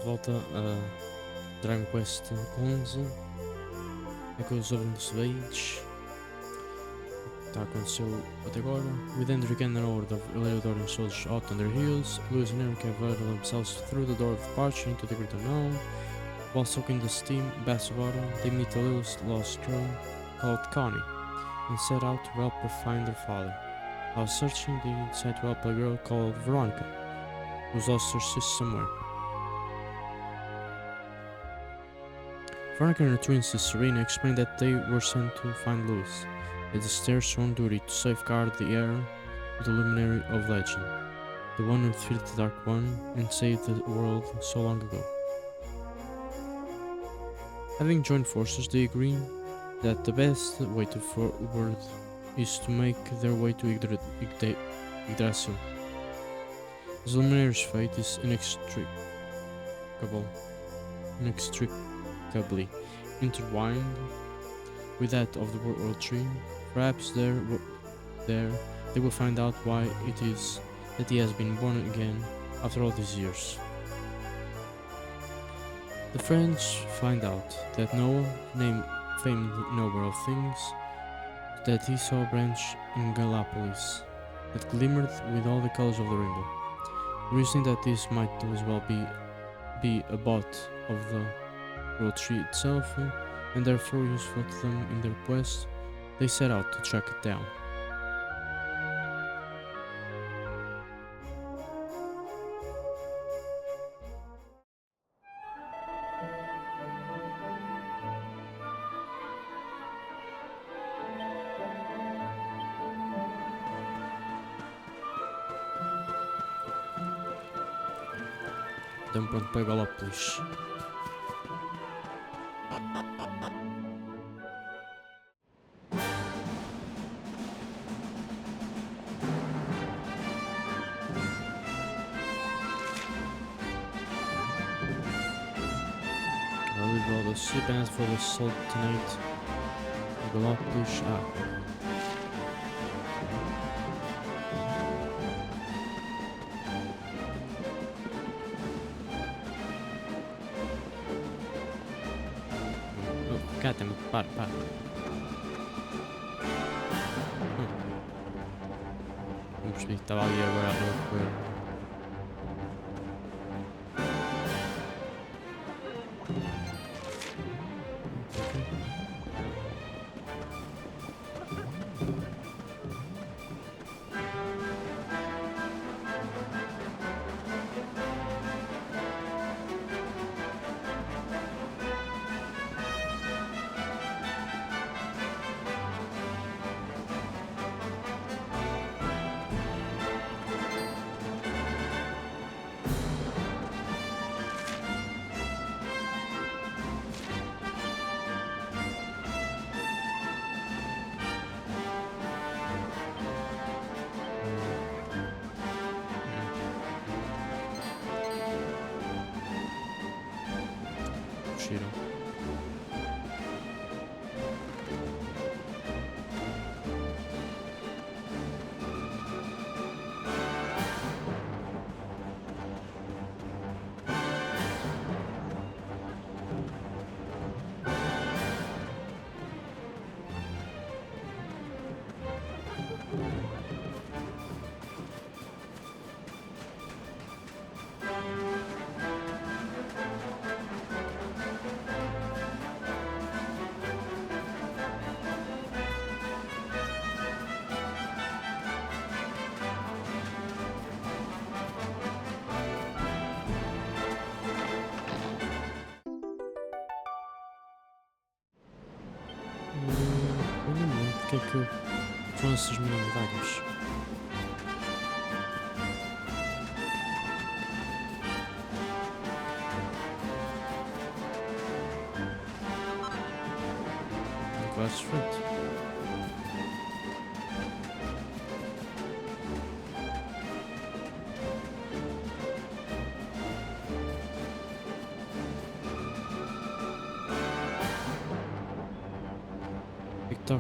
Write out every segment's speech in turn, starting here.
volta a Dragon Quest 11. É que os ovos beijos. Tá, aconteceu até agora. With Ender again, an horde of Leodorian soldiers hot on their heels. Louis and Eric have hurled themselves through the door of Parte into the great unknown. While soaking the steam baths of autumn, they meet a little lost girl called Connie and set out to help her find their father. While searching, they decide to help a girl called Veronica, who's lost her sister somewhere. Veronica and her twin sister Serena explain that they were sent to find Louis. It is their sworn duty to safeguard the heir of the luminary of legend, the one who defeated the Dark One and saved the world so long ago. Having joined forces, they agree that the best way to forward is to make their way to Yggdrasil. As the luminary's fate is inextricably intertwined with that of the World Tree, perhaps there they will find out why it is that he has been born again after all these years. The friends find out that Noah, famed knower of things, that he saw a branch in Gallopolis that glimmered with all the colors of the rainbow, reasoning that this might as well be a bot of the World Tree itself, and therefore useful to them in their quest. They set out to track it down. Então pronto, para Gallopolis. I'll leave all the ship ends for the Sultanate of Gallopolis. Cállate, para. Não percebi que estava ali agora a correr. Fugiram. Eu não me lembro porque é que foram essas mini medalhas. Quase feito.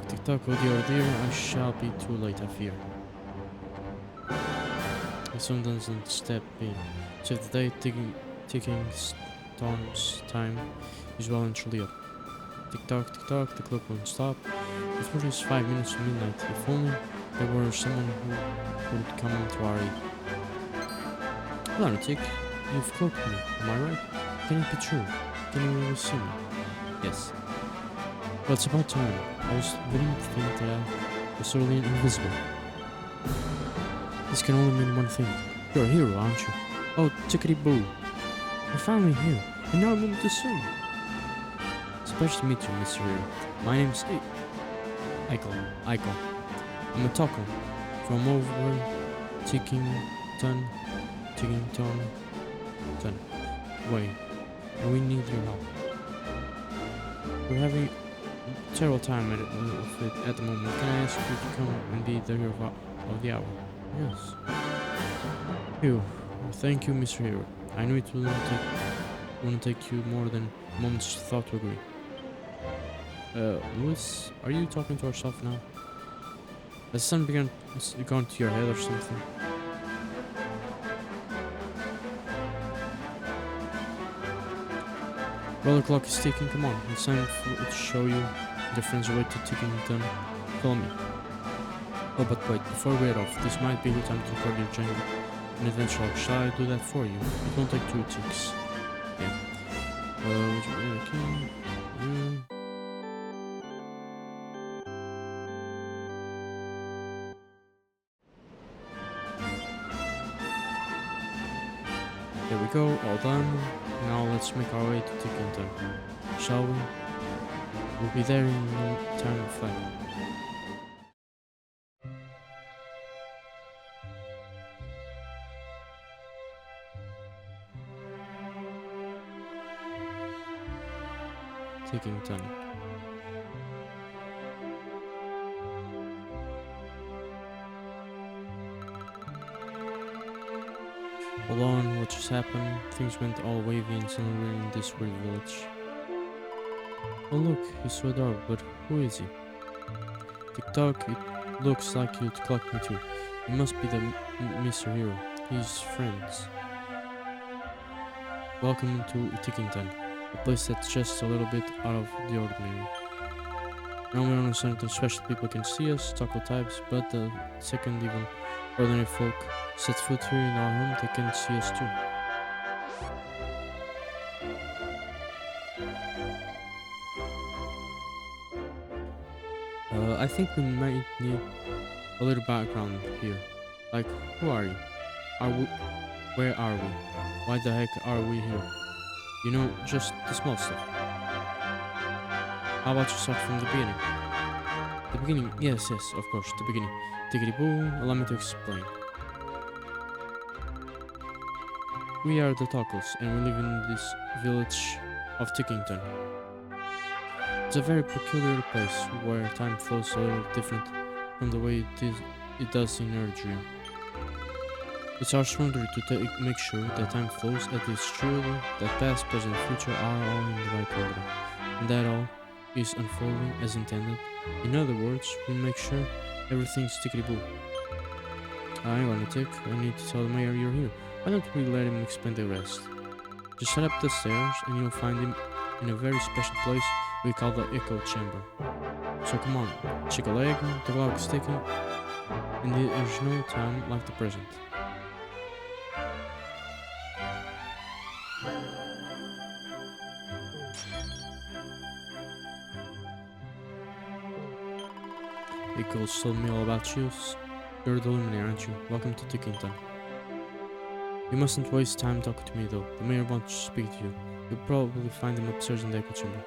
Tick tock, oh dear, I shall be too late, I fear. I soon doesn't step in. Save the day, ticking Tom's time is well and truly up. Tick tock, the clock won't stop. Before it's 5 minutes to midnight. If only there were someone who would come to our aid. Hello, Tick. You've cloaked me, am I right? Can it be true? Can you really see me? Yes. Well, it's about time. I was beginning to think that I was totally invisible. This can only mean one thing. You're a hero, aren't you? Oh, tickety-boo. You're finally here, and now I'm able to swim. It's a pleasure to meet you, Mr. Hero. My name's Eichel. I'm a talker from over Tickington. Wait, we need your help. We're having a terrible time at the moment. Can I ask you to come and be the hero of the hour? Yes. Phew. Thank you, Mr. Hero. I knew it wouldn't take you more than a moment's thought to agree. Louis, are you talking to yourself now? Has something gone to your head or something? Well, the clock is ticking. Come on, it's time to show you the friend's way to Tickington. Follow me. Oh, but wait, before we head off, this might be the time to record your journey. An adventure log. Shall I do that for you? It won't take 2 ticks. Yeah. There we go, all done. Now let's make our way to Tickington. Shall we? We'll be there in no time of flight. Tickington. Hold on, what just happened? Things went all wavy and suddenly we're in this weird village. Oh look, he's so adorable, but who is he? Tick-tock, it looks like you'd collect me too. He must be the Mr. Hero. He's friends. Welcome to Tickington, a place that's just a little bit out of the ordinary. Now we're on a certain special people can see us, talk with types, but the second even ordinary folk set foot here in our home, they can see us too. I think we might need a little background here. Like, who are you? Where are we? Why the heck are we here? You know, just the small stuff. How about you start from the beginning? The beginning? Yes, of course, the beginning. Tickety-boo, allow me to explain. We are the Tockles, and we live in this village of Tickington. It's a very peculiar place where time flows a little different from the way it does in our dream. It's our responsibility to make sure that time flows at its truly that past, present, and future are all in the right order, and that all is unfolding as intended. In other words, we make sure everything's tickety-boo. Hang on a tick, I need to tell the mayor you're here. Why don't we let him explain the rest? Just head up the stairs and you'll find him in a very special place we call the Echo Chamber. So come on, shake a leg, the clock is ticking, and there's no time like the present. Echoes told me all about you. You're the luminary, aren't you? Welcome to Tickington. You mustn't waste time talking to me though. The mayor wants to speak to you. You'll probably find him upstairs in the Echo Chamber.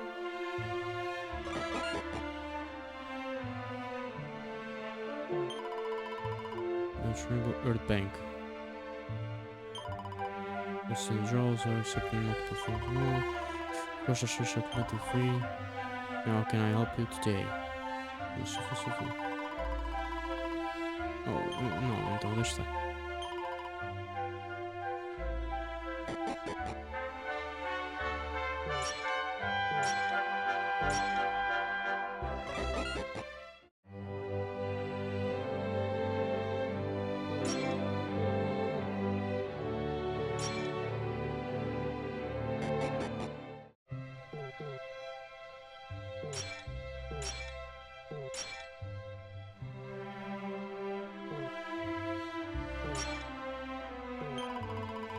Rainbow Earth Bank. Instant draws are accepting multiple things more. First, I should completely free. Now, can I help you today? Oh, no, então deixa estar.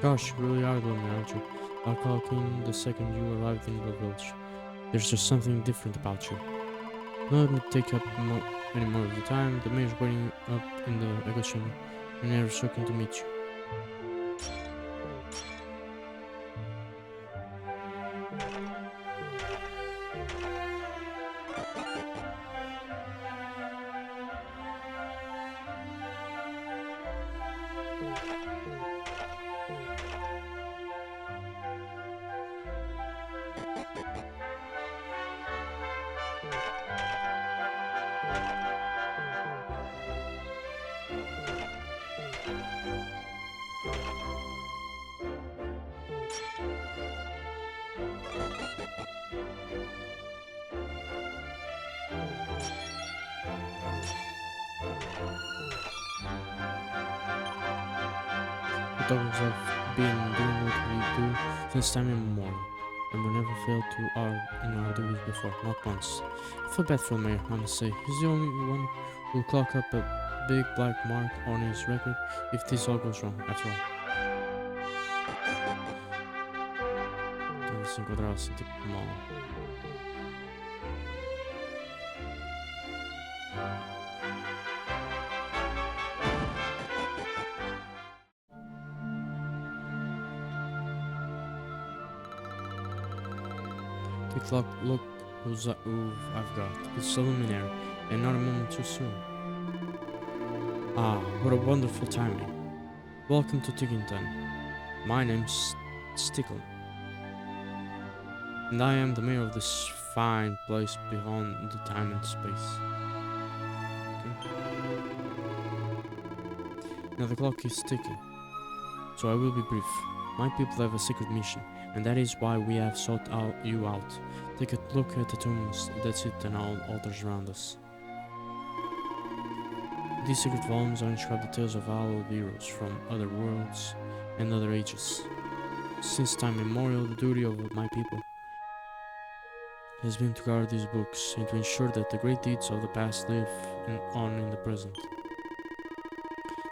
Gosh, you really are lonely, aren't you? I'll call in the second you arrived in the village. There's just something different about you. Don't let me take up any more of the time. The mayor's waiting up in the echo chamber. And they're looking to meet you. The dogs have been doing what we do since time immemorial, and we never failed to in our duties before, not once. I feel bad for the mayor, I must say. He's the only one who'll clock up a big black mark on his record if this all goes wrong, after all. Vamos encontrar assim, tipo, mal. The clock, look who I've got. It's a luminary, and not a moment too soon. Ah, what a wonderful timing. Welcome to Tickington. My name's Stickle, and I am the mayor of this fine place beyond the time and space. Okay. Now the clock is ticking, so I will be brief. My people have a secret mission, and that is why we have sought you out. Take a look at the tombs that sit on all altars around us. These secret volumes are inscribed the tales of hallowed heroes from other worlds and other ages. Since time immemorial, the duty of my people has been to guard these books and to ensure that the great deeds of the past live on in the present.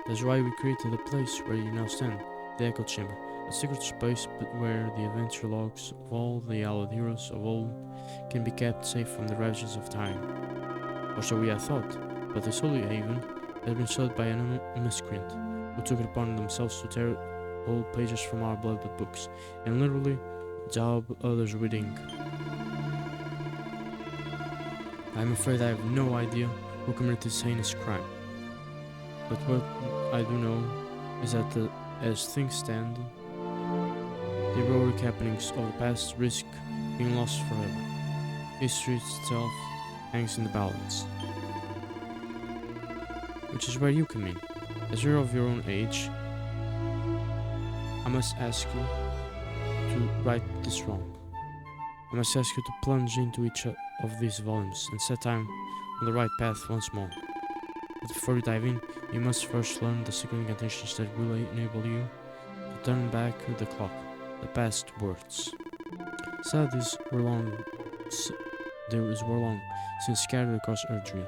That's why we created the place where you now stand, the Echo Chamber, a secret space where the adventure logs of all the hallowed heroes of old can be kept safe from the ravages of time. Or so we had thought, but this holy haven had been sought by an miscreant, who took it upon themselves to tear whole pages from our blood books, and literally daub others with ink. I'm afraid I have no idea who committed this heinous crime, but what I do know is that as things stand, the heroic happenings of the past risk being lost forever. History itself hangs in the balance. Which is where you come in. As you're of your own age, I must ask you to right this wrong. I must ask you to plunge into each of these volumes and set time on the right path once more. But before you dive in, you must first learn the secret incantations that will enable you to turn back the clock, the past words. Sad these were long since scattered across Erdrea.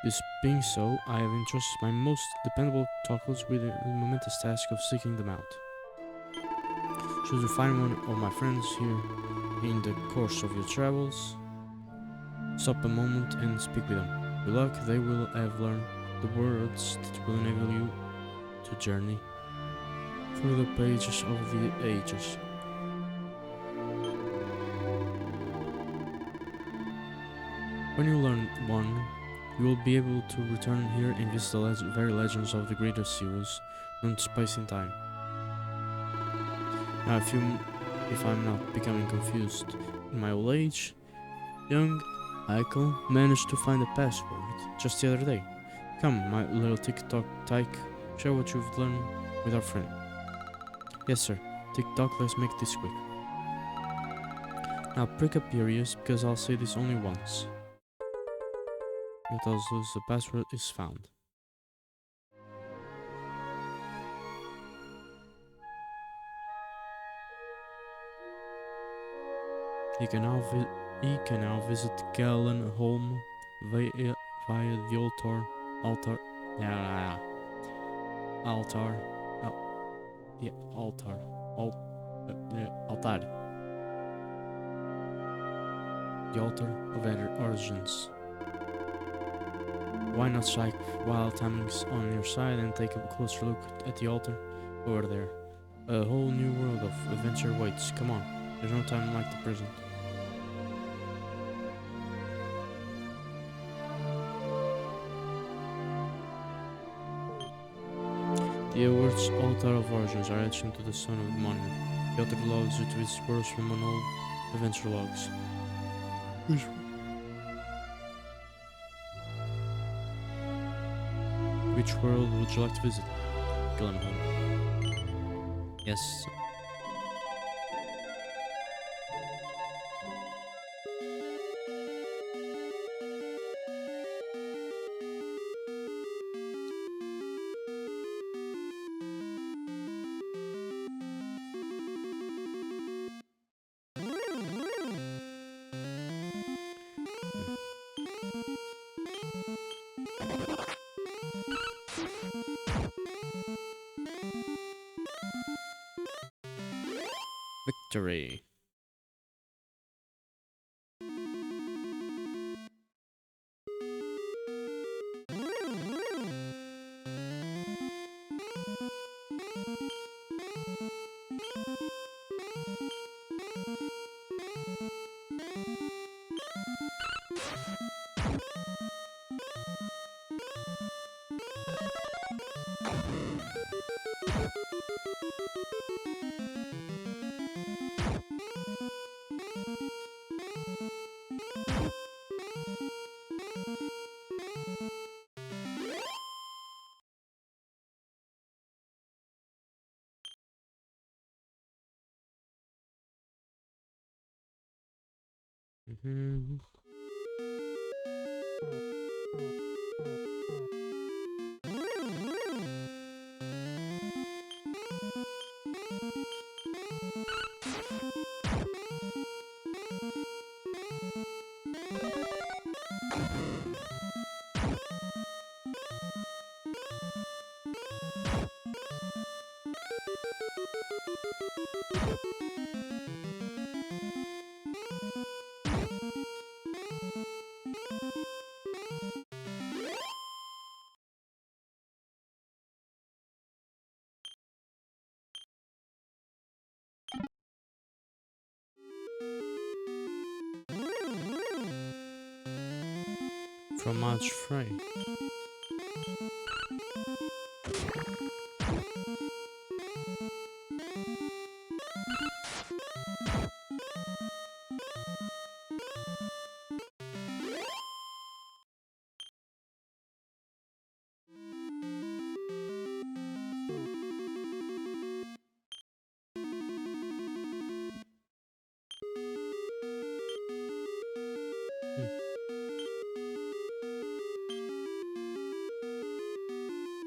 This being so, I have entrusted my most dependable talkers with the momentous task of seeking them out. Should you find one of my friends here in the course of your travels, stop a moment and speak with them. With luck, they will have learned the words that will enable you to journey through the pages of the ages. When you learn one, you will be able to return here and visit the very legends of the greatest heroes known to space and time. Now, if I'm not becoming confused in my old age, young Michael managed to find a password just the other day. Come, my little tick-tock tyke, share what you've learned with our friend. Yes, sir. Tick-tock, let's make this quick. Now prick up your ears, because I'll say this only once. It tells us the password is found. He can now visit Gallenholm via the altar. The altar. Altar. The altar of origins. Why not strike while timing's on your side and take a closer look at the altar over there? A whole new world of adventure waits. Come on, there's no time like the present. The words altar of origins are etched into the stone of the monument. The altar allows you to visit worlds from an old adventure logs. Which world would you like to visit? Gallopolis. Yes. Victory. Fromage frais.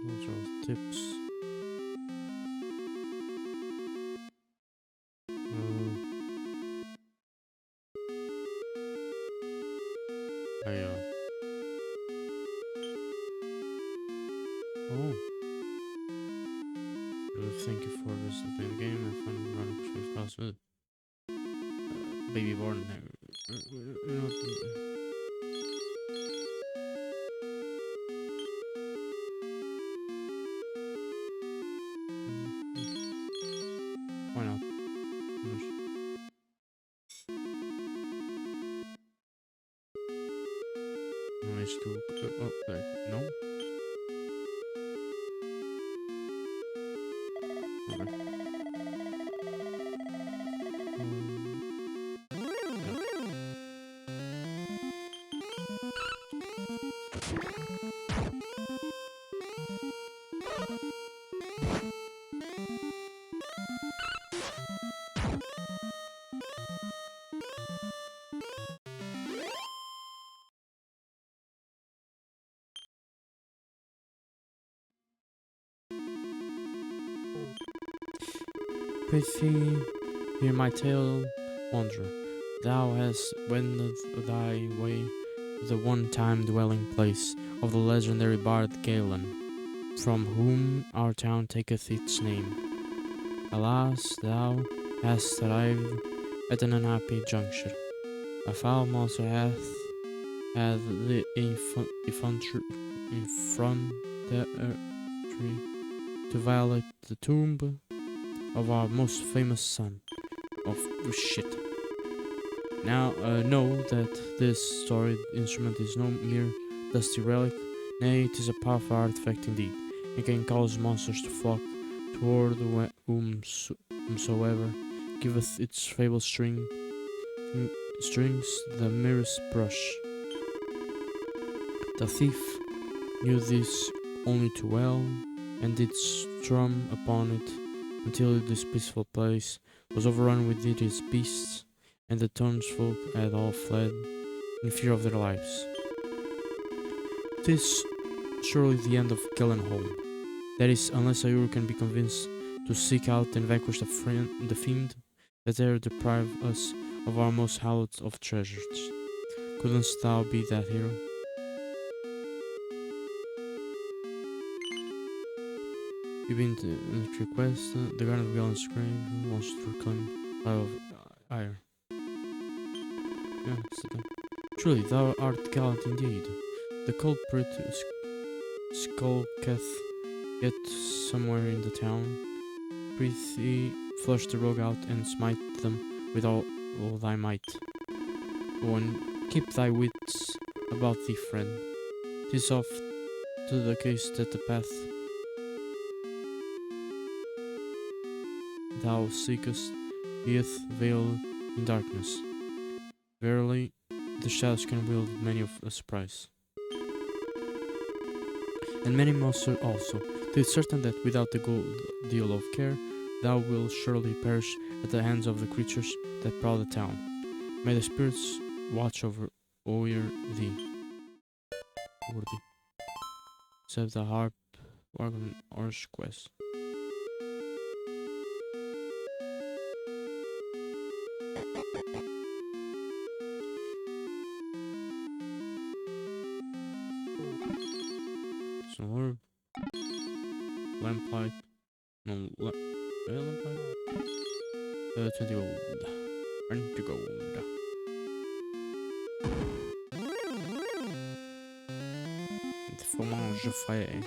Those are tips. Oh. Thank you for visiting the game and finding running class with baby born. Why not? Nice to no. Prithee, hear my tale, wanderer. Thou hast wended thy way to the one-time dwelling place of the legendary bard Galen, from whom our town taketh its name. Alas, thou hast arrived at an unhappy juncture. A foul monster hath had the effrontery to violate the tomb of our most famous son. Of shit. Now, know that this storied instrument is no mere dusty relic, nay, it is a powerful artifact indeed, and can cause monsters to flock toward whomsoever giveth its fabled strings the merest brush. The thief knew this only too well, and did strum upon it until this peaceful place was overrun with hideous beasts, and the townsfolk had all fled in fear of their lives. 'Tis surely the end of Gallenholm. That is, unless Ayur can be convinced to seek out and vanquish the fiend that dare deprive us of our most hallowed of treasures. Couldn't thou be that hero? You've been to request. The Garden of Gallen's grave wants to reclaim of ire. Yeah, sit down. Truly, thou art gallant indeed. The culprit skulketh yet somewhere in the town. Prithee, flush the rogue out and smite them with all thy might. Go on, keep thy wits about thee, friend. 'Tis oft to the case that the path thou seekest beeth veiled in darkness. Verily, the shadows can wield many of a surprise. And many monsters also. 'Tis certain that without a good deal of care, thou wilt surely perish at the hands of the creatures that prowl the town. May the spirits watch over thee. Worthy. Save the harp, organ, orange quest. Some herb, lamplight, no, lamplight, 20 gold, 20 gold. The fromage frais.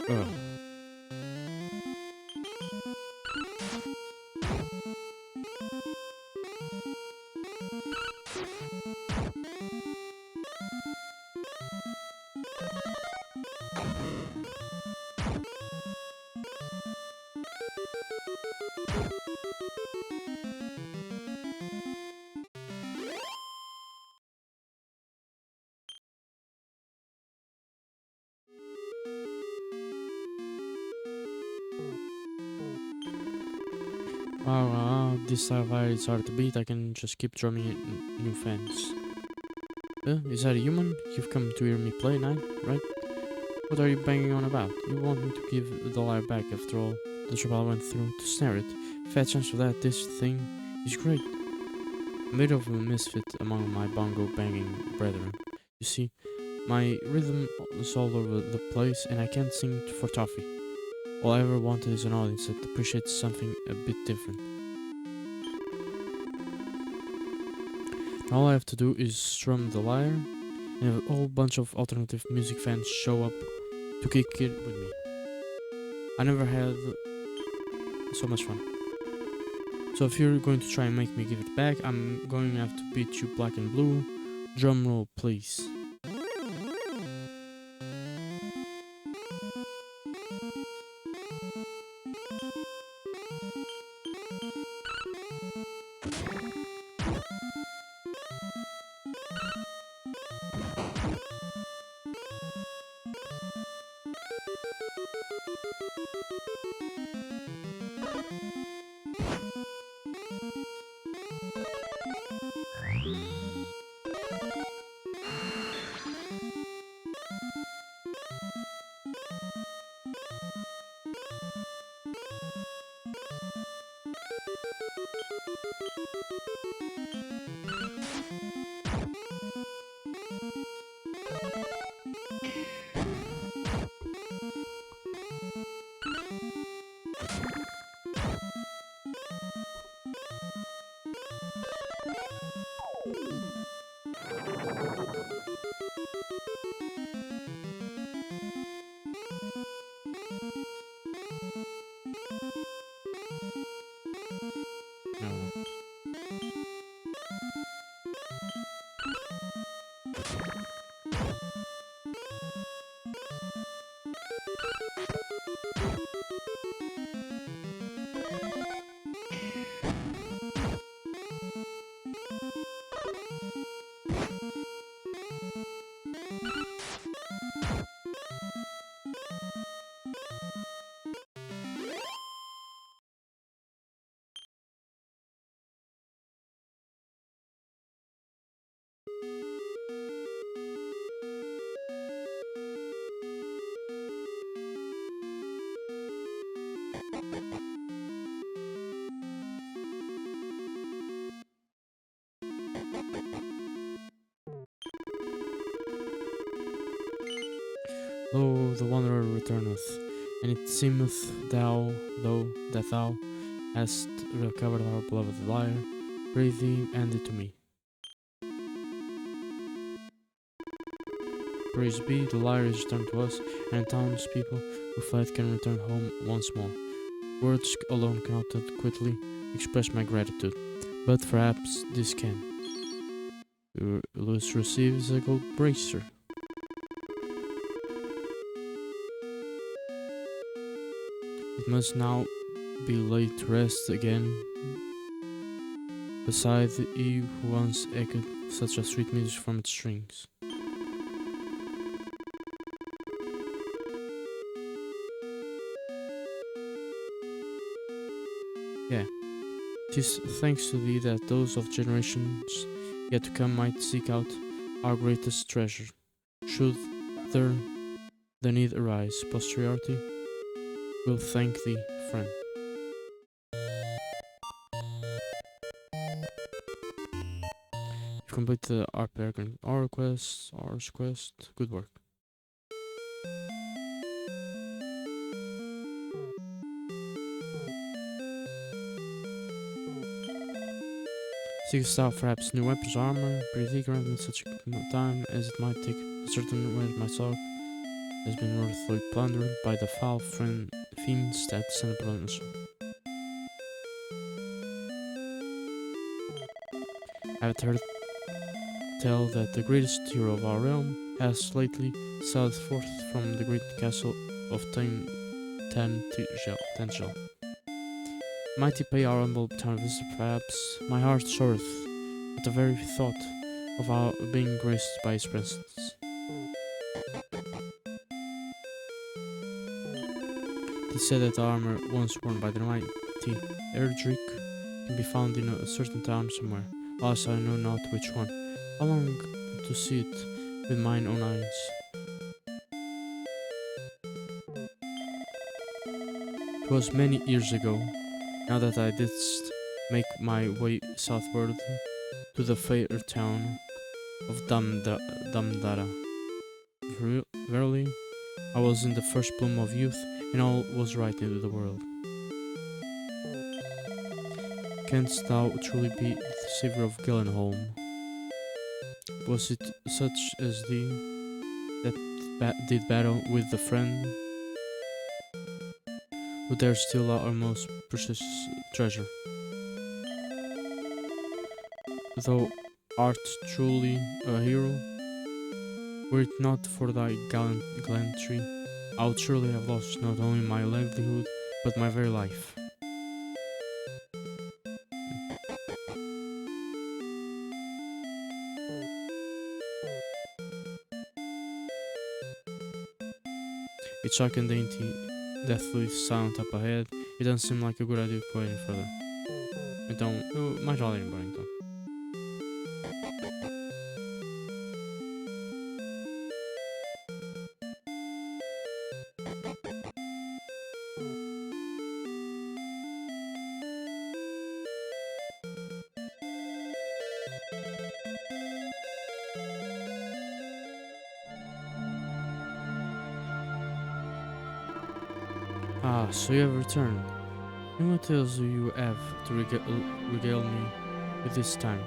Ugh. Wow, this survivor is hard to beat. I can just keep drumming in new fans. Is that a human? You've come to hear me play, Nine, right? What are you banging on about? You want me to give the lyre back after all the trouble I went through to snare it? Fat chance for that. This thing is great. I'm a bit of a misfit among my bongo banging brethren. You see, my rhythm is all over the place and I can't sing for toffee. All I ever wanted is an audience that appreciates something a bit different. All I have to do is strum the lyre, and a whole bunch of alternative music fans show up to kick it with me. I never had so much fun. So if you're going to try and make me give it back, I'm going to have to beat you black and blue. Drum roll, please. No. Lo, the wanderer returneth, and it seemeth thou, though that thou hast recovered our beloved lyre, pray thee hand it to me. Praise be, the lyre is returned to us, and townspeople who fled can return home once more. Words alone cannot adequately express my gratitude, but perhaps this can. Elusive receives a gold bracer. It must now be laid to rest again beside he who once echoed such a sweet music from its strings. Yeah, 'tis thanks to thee that those of generations yet to come might seek out our greatest treasure. Should there the need arise, posterity will thank thee, friend. You've completed the Ars quest. Good work. Seekest thou perhaps new weapons or armor? Pretty grant in such a time as it might take certain where myself has been worthily plundered by the foul fiends that send upon us. I have heard tell that the greatest hero of our realm has lately sailed forth from the great castle of Tangel. Might he pay our humble town a visit, perhaps? My heart soareth at the very thought of our being graced by his presence. It is said that the armor once worn by the mighty Erdrick can be found in a certain town somewhere, alas I know not which one. I long to see it with mine own eyes. It was many years ago, now that I didst make my way southward to the fair town of Damdara. Verily, I was in the first bloom of youth, and all was right in the world. Canst thou truly be the saviour of Gyllenholm? Was it such as thee that did battle with the friend who dares steal our most precious treasure. Thou art truly a hero, were it not for thy gallantry, I would surely have lost not only my livelihood, but my very life. It's dark and dainty, deathly silent up ahead. It doesn't seem like a good idea to go any further. Então, eu mais vale ir embora então. Ah, so you have returned. And what else do you have to regale me with this time?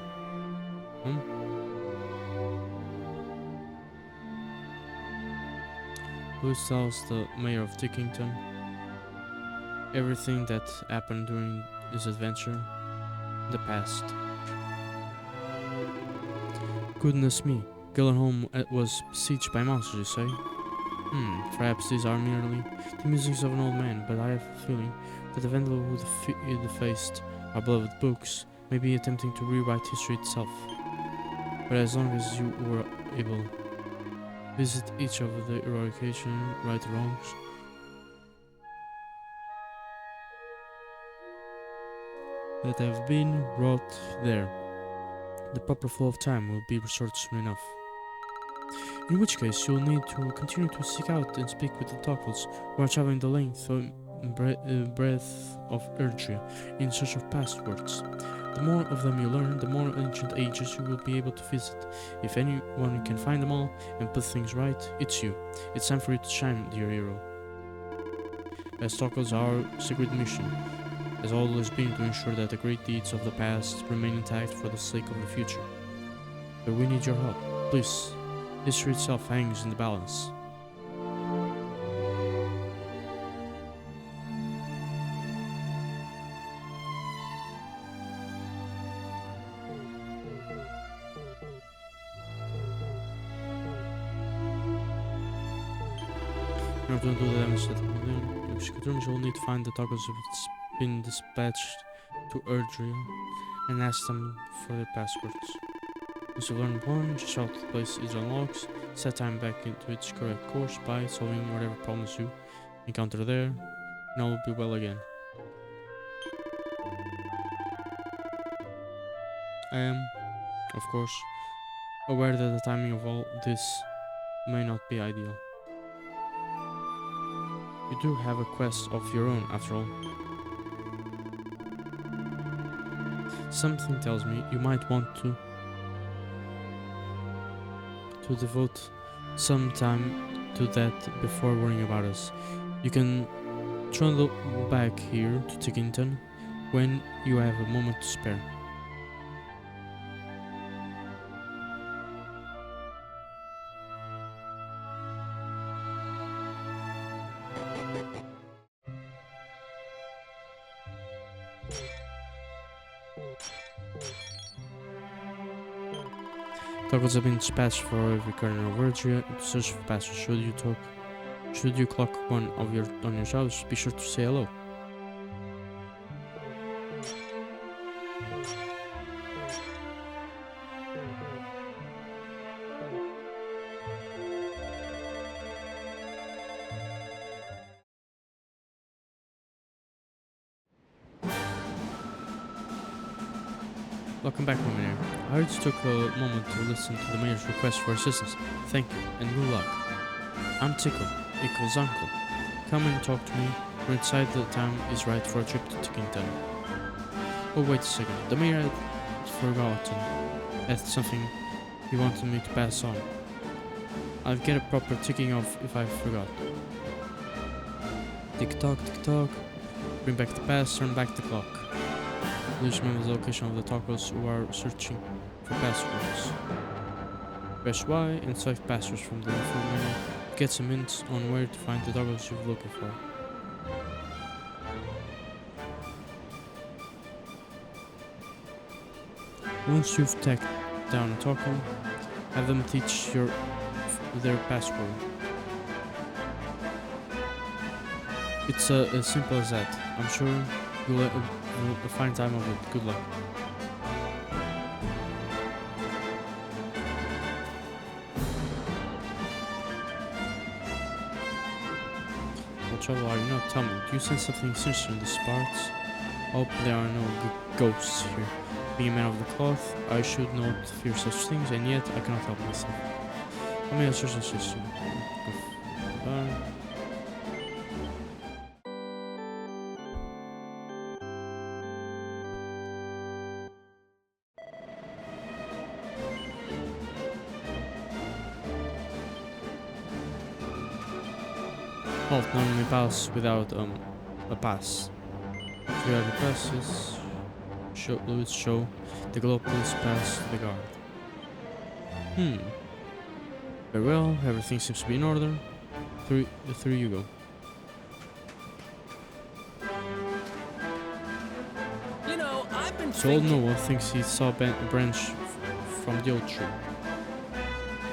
Louis tells the mayor of Tickington everything that happened during this adventure in the past. Goodness me, Gallenholm was besieged by monsters, you say? Perhaps these are merely the musings of an old man, but I have a feeling that the vandal who defaced our beloved books may be attempting to rewrite history itself. But as long as you were able to visit each of the heroic occasion, right wrongs, that have been wrought there, the proper flow of time will be restored soon enough. In which case, you'll need to continue to seek out and speak with the Tokals who are traveling the length and breadth of Erdria in search of passwords. The more of them you learn, the more ancient ages you will be able to visit. If anyone can find them all and put things right, it's you. It's time for you to shine, dear hero. As Tokals, our sacred mission has always been to ensure that the great deeds of the past remain intact for the sake of the future. But we need your help. Please. History itself hangs in the balance. In order to undo the damage that you will need to find the Tokals who have been dispatched to Erdria and ask them for their passwords. Once you learn one, just shout the place it unlocks, set time back into its correct course by solving whatever problems you encounter there, and all will be well again. I am, of course, aware that the timing of all this may not be ideal. You do have a quest of your own, after all. Something tells me you might want to devote some time to that before worrying about us. You can trundle back here to Tickington when you have a moment to spare. Tokals have been dispatched for every corner of Erdria to search for passwords. Should you clock one on your jobs, be sure to say hello. Welcome back, Luminaire. I heard you took a moment to listen to the mayor's request for assistance. Thank you, and good luck. I'm Tickle, Ickle's uncle. Come and talk to me. We're inside the town is right for a trip to Tickington. Oh, wait a second. The mayor had forgotten. That's something he wanted me to pass on. I'll get a proper ticking off if I forgot. Tick-tock, tick-tock. Bring back the past, turn back the clock. Please remember the location of the Tokals who are searching for passwords. Press Y and select passwords from the info menu get some hints on where to find the toggles you're looking for. Once you've tagged down a toggle, have them teach their password. It's as simple as that. I'm sure you'll find time of it. Good luck. Well, trouble are you not? Tell me, do you sense something sinister in these parts? Hope there are no ghosts here. Being a man of the cloth, I should not fear such things, and yet I cannot help myself. I mean, it's just a system. Halt, none may pass without a pass. If you have the passes, show the Gallopolis pass to the guard. Very well, everything seems to be in order. Through you go. You know, I've been So old thinking... Noah thinks he saw a branch from the old tree.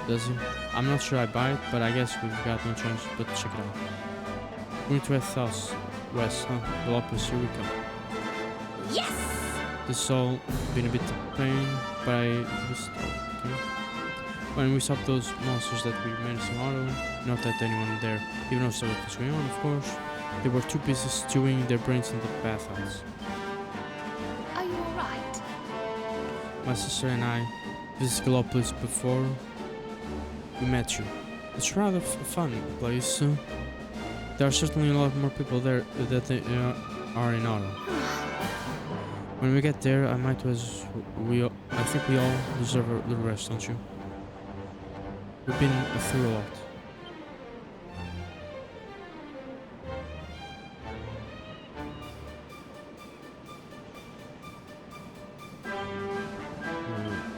Does he? I'm not sure I buy it, but I guess we've got no choice but to check it out. Going to West, huh? Gallopolis, here we come. Yes! This has all been a bit of pain, but okay. When we stopped those monsters that we managed to auto, not that anyone there even knows what was going on, of course. They were too busy stewing their brains in the bathhouse. Are you alright? My sister and I visited Gallopolis before we met you. It's rather a fun place. There are certainly a lot more people there that are in auto. When we get there, I think we all deserve a little rest, don't you? We've been through a lot.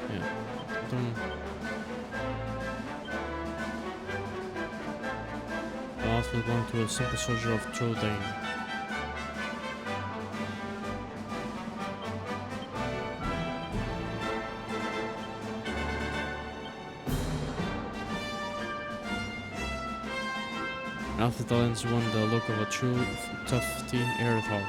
Yeah. I also belong to a simple soldier of Trodain. After the lens won the look of a true tough teen air hog.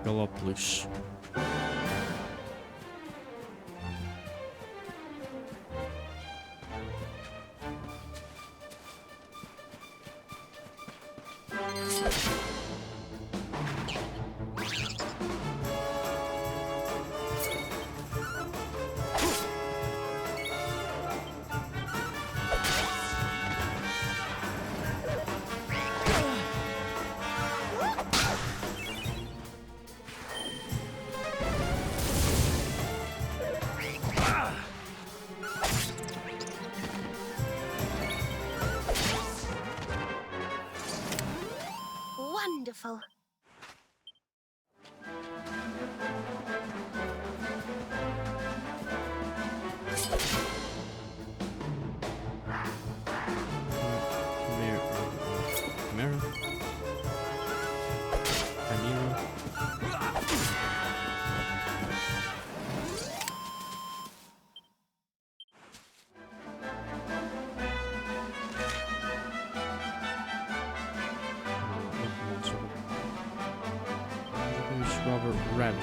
Gallopolis. Wonderful. Robert Rabbit,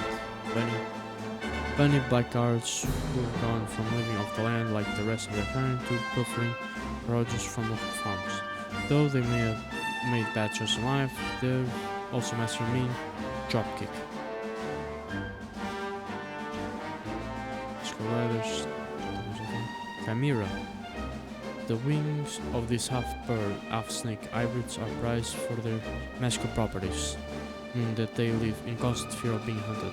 Bunny blackguards who have gone from living off the land like the rest of their kind to pilfering produce from local farms. Though they may have made bad choices in life, they've also mastered a mean dropkick. Skull Riders, Chimera. The wings of these half-bird, half-snake hybrids are prized for their magical properties. meaning that they live in constant fear of being hunted.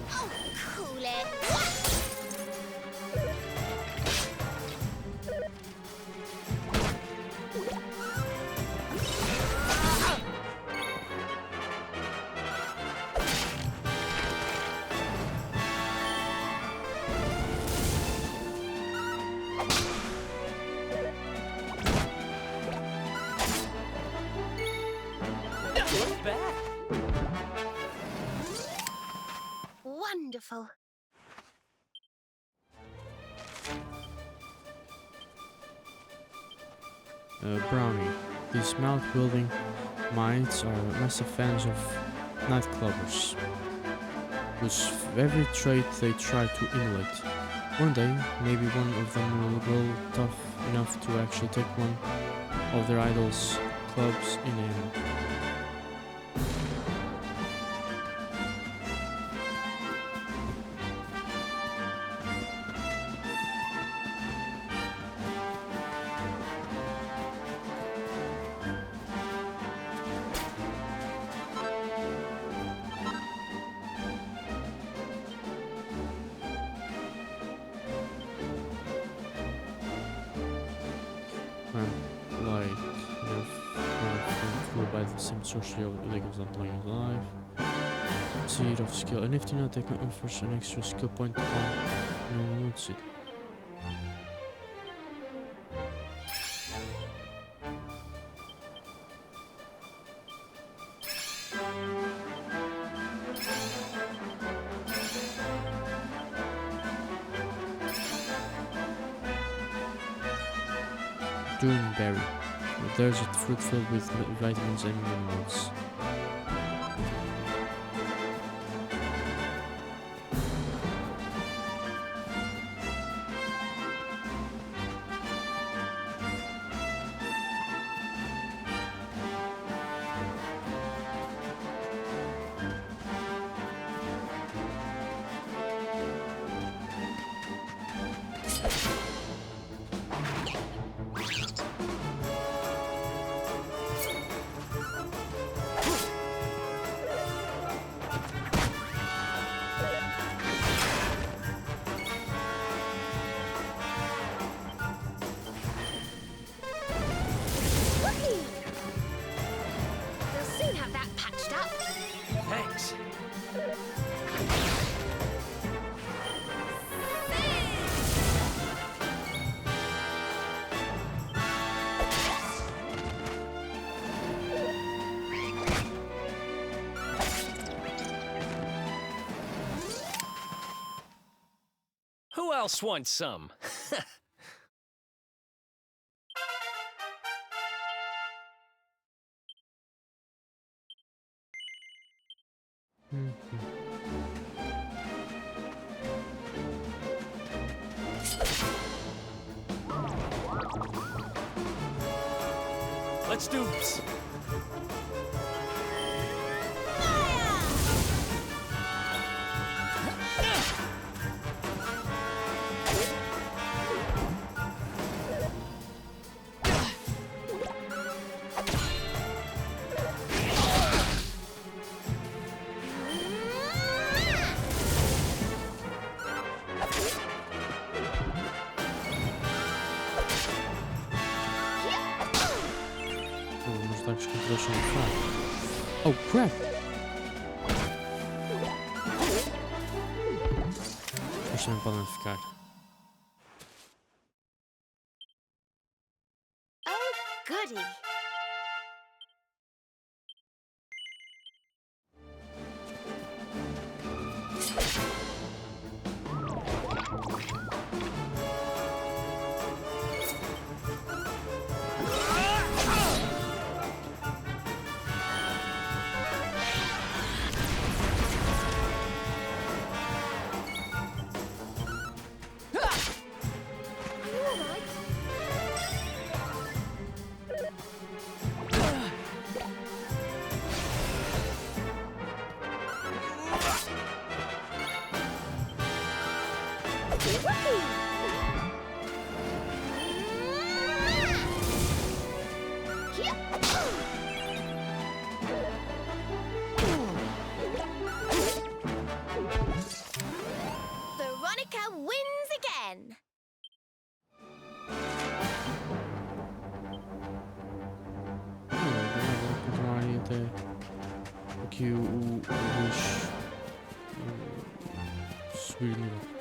Oh, cool it. Look back. Wonderful. Brownie. These mouth-building mites are massive fans of nightclubbers, whose every trait they try to emulate. One day, maybe one of them will grow tough enough to actually take one of their idols' clubs in hand. Like, flew by the same social leagues that playing live. Seed of skill. A nifty nut that offers an extra skill point upon no loot seed. Doomberry. A desert fruit filled with vitamins and minerals. Whee! We'll soon have that patched up. Thanks. Who else wants some? Let's do this. Almost actually condition of fire. Oh crap! Deixa eu podem ficar. Oh, goody. até aqui o Luís subir o nível.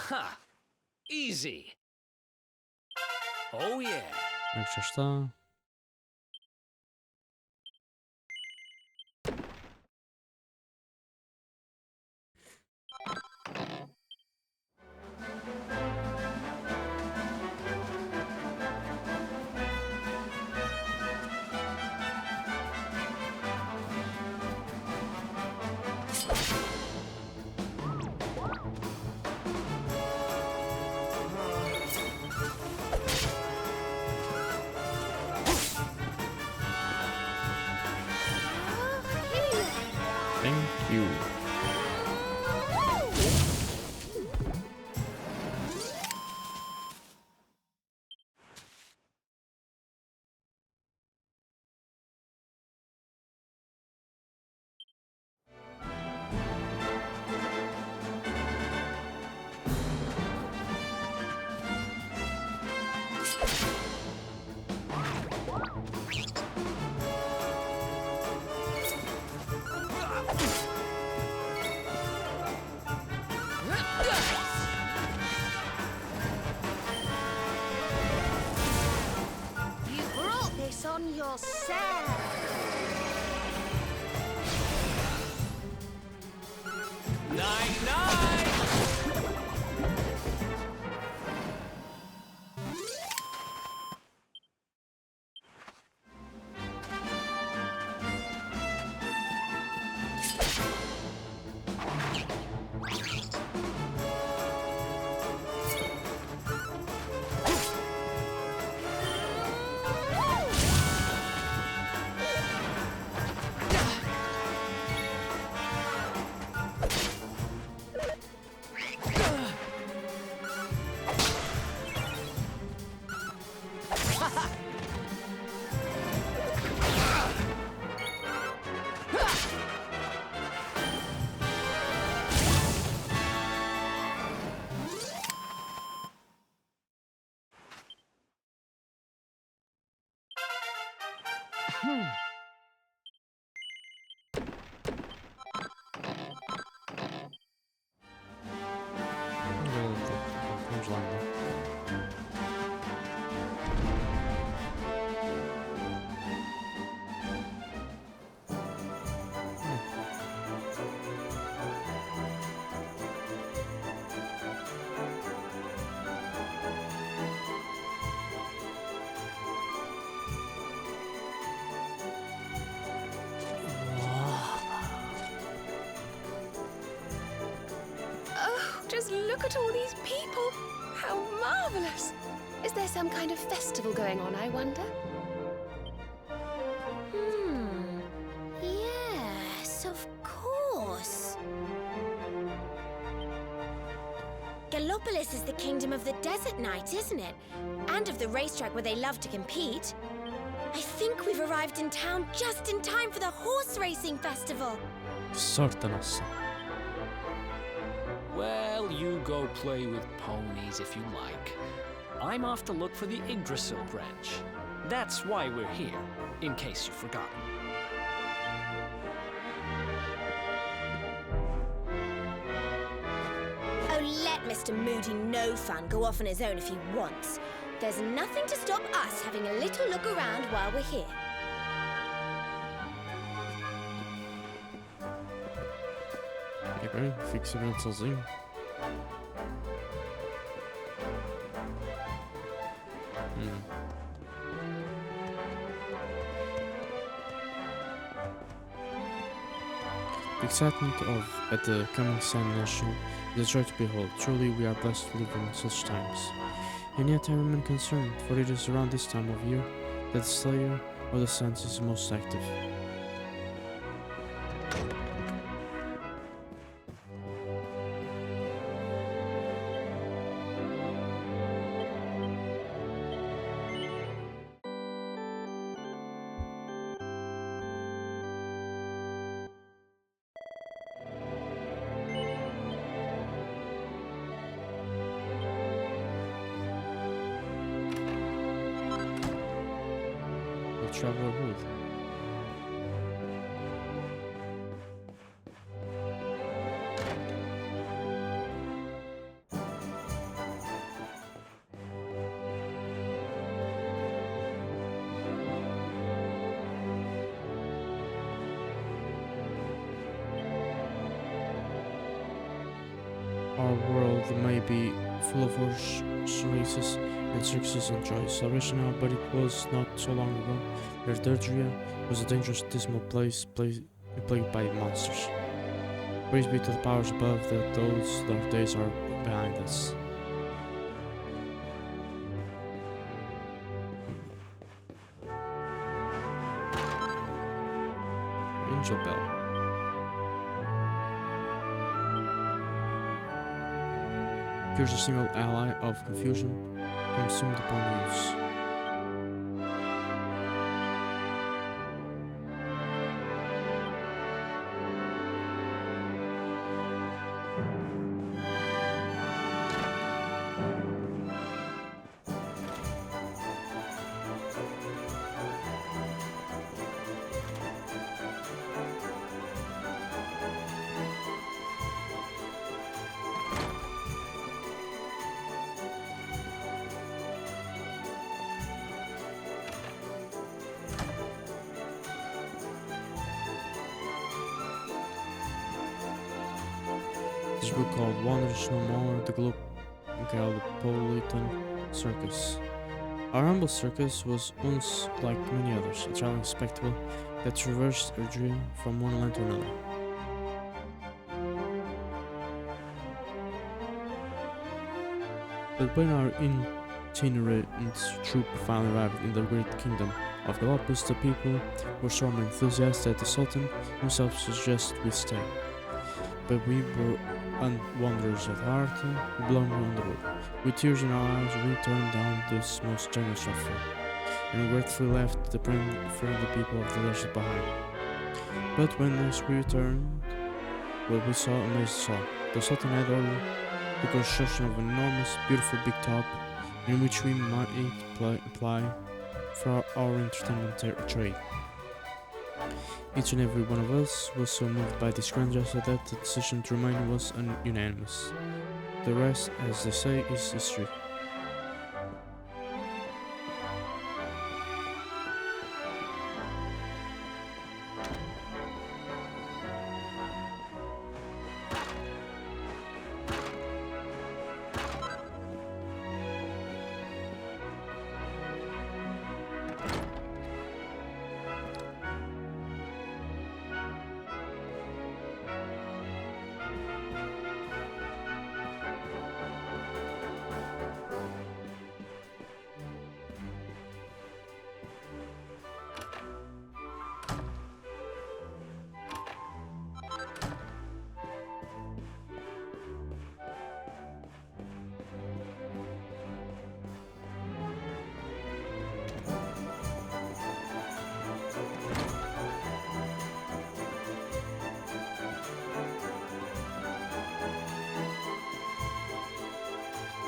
Ha! Easy. Oh yeah. Como é que já está? Thank you. You brought this on yourself. Night-night! Vamos lá então. Oh, just look at all these people. How marvelous. Is there some kind of festival going on, I wonder? Yes, of course. Gallopolis is the kingdom of the desert knight, isn't it? And of the racetrack where they love to compete. I think we've arrived in town just in time for the horse racing festival. Sorte nossa. Well, you go play with ponies if you like. I'm off to look for the Yggdrasil branch. That's why we're here, in case you've forgotten. Oh, let Mr. Moody No Fun go off on his own if he wants. There's nothing to stop us having a little look around while we're here. É bem, fico sabendo sozinho. The excitement at the coming Sand Nation is a joy to behold. Truly we are blessed to live in such times. And yet I remain concerned, for it is around this time of year that the Slayer of the Sands is most active. Traveler Wood. Our world may be full of horse races and circuses and joys, salvation now, but it was not so long ago. Erdurdria was a dangerous, dismal place plagued by monsters. Praise be to the powers above that those dark days are behind us. Angel Bell. Cures a single ally of confusion consumed upon use. This book called Wonders No More, the Gallopolitan Circus. Our humble circus was once, like many others, a traveling spectacle that traversed Erdrea from one land to another. But when our itinerant troop finally arrived in the great kingdom of Gallopolis, the people were so enthusiastic that the Sultan himself suggested we stay. But we were wanderers at heart, we belonged on the road. With tears in our eyes, we turned down this most generous offer, and regretfully left the friendly people of the desert behind. But when we returned, what we saw amazed us all. The Sultan had ordered the construction of an enormous, beautiful big top, in which we might apply for our entertainment trade. Each and every one of us was so moved by this grand gesture that the decision to remain was unanimous. The rest, as they say, is history.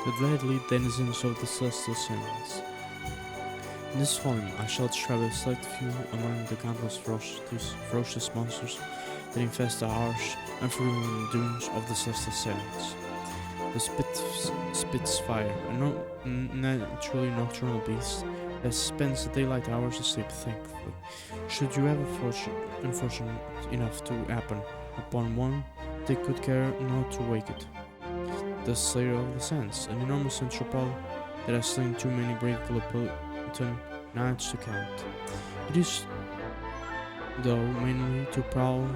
The deadly denizens of the celestial sands. In this volume, I shall describe a select few among the countless ferocious monsters that infest the harsh, unforgiving dunes of the celestial sands. The Spitfire, a naturally nocturnal beast that spends the daylight hours asleep, thankfully. Should you ever unfortunate enough to happen upon one, take good care not to wake it. The Slayer of the Sands, an enormous anthropod that has slain too many brave Gallopolitan knights to count. It is, though, mainly to prowl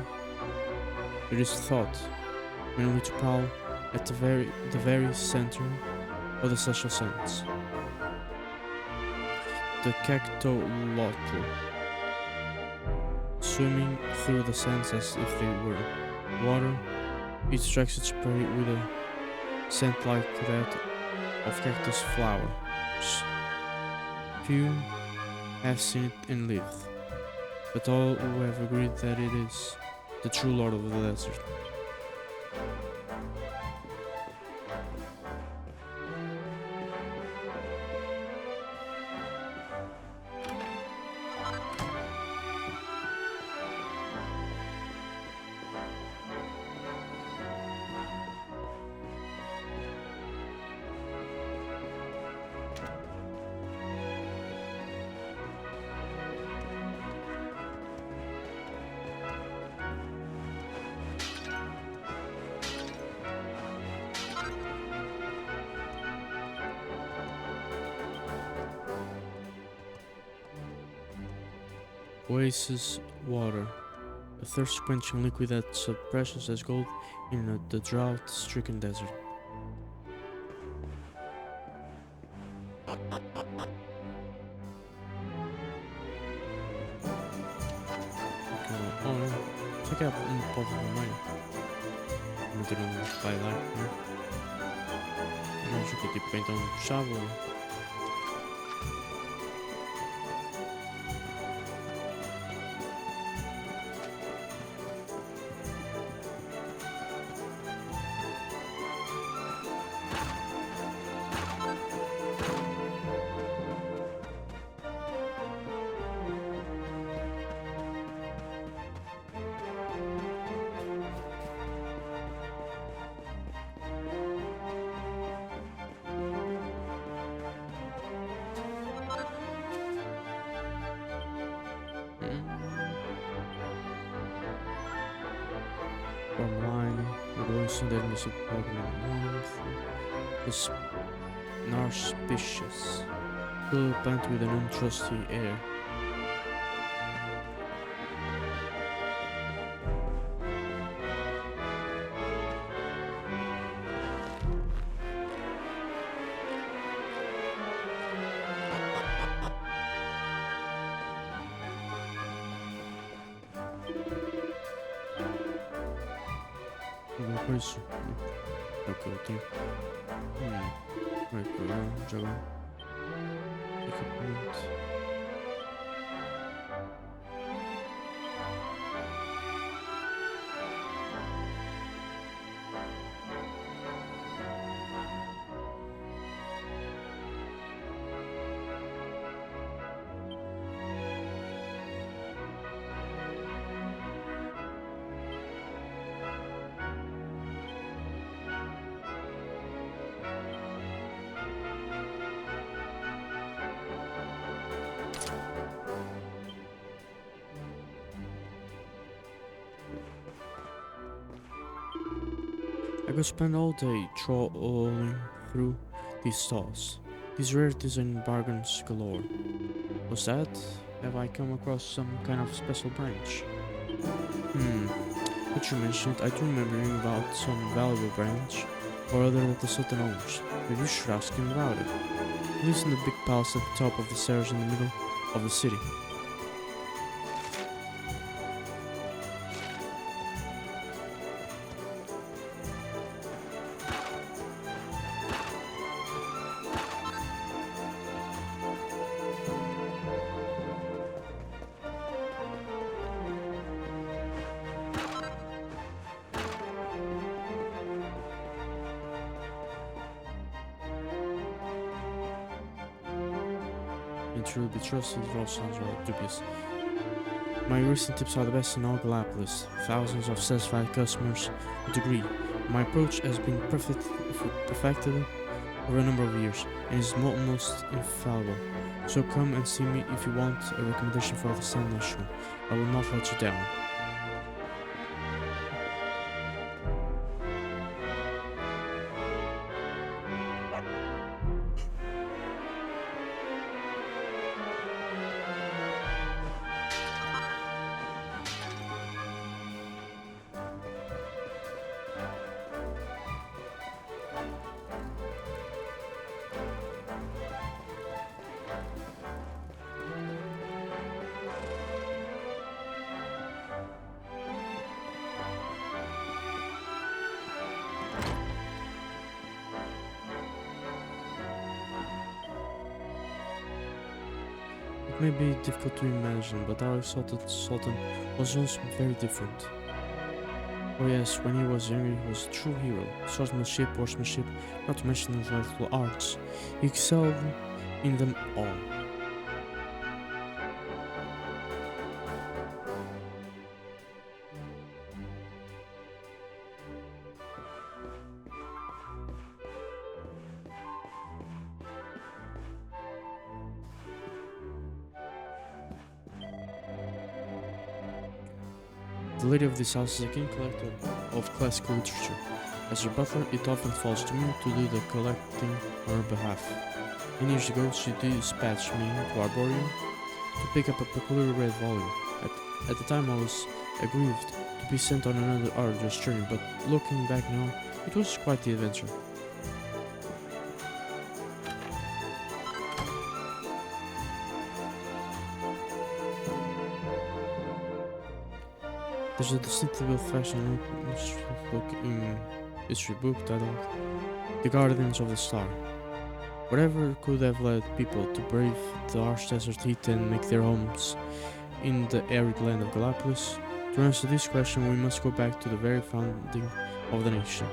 It is thought merely to prowl at the very center of the celestial sense. The cactolotl, swimming through the sands as if they were water, it strikes its prey with a scent like that of cactus flowers. Few have seen it and lived, but all who have agreed that it is the true lord of the desert. Oasis water, a thirst-quenching liquid that's as precious as gold in the drought-stricken desert. Olha, isso aqui é povo vermelho. Meter highlight, né? Mas o que é tipo, então puxava ou... Online, revolution that music program is narspicious, full plant with an untrusty air. Alguma coisa é o que eu tenho. Vai pegar, jogar. Equipamento. I could spend all day trawling through these stalls, these rarities and bargains galore. Was that? Have I come across some kind of special branch? But you mentioned it, I do remember hearing about some valuable branch or other that the Sultan owns. Maybe you should ask him about it. He lives in the big palace at the top of the stairs in the middle of the city. And truly be trusted, it all sounds rather dubious. My recent tips are the best in all Gallopolis. Thousands of satisfied customers would agree. My approach has been perfected over a number of years and is most infallible. So come and see me if you want a recommendation for the Sun National. I will not let you down. may be difficult to imagine, but our exalted Sultan was also very different. Oh yes, when he was younger he was a true hero. Swordsmanship, horsemanship, not to mention his martial arts. He excelled in them all. The lady of this house is a keen collector of classical literature. As her butler, it often falls to me to do the collecting on her behalf. Many years ago, she dispatched me to Arboreal to pick up a peculiar red volume. At the time, I was aggrieved to be sent on another arduous journey, but looking back now, it was quite the adventure. There's a distinctly old-fashioned book in history book titled The Guardians of the Star. Whatever could have led people to brave the harsh desert heat and make their homes in the arid land of Gallopolis? To answer this question, we must go back to the very founding of the nation,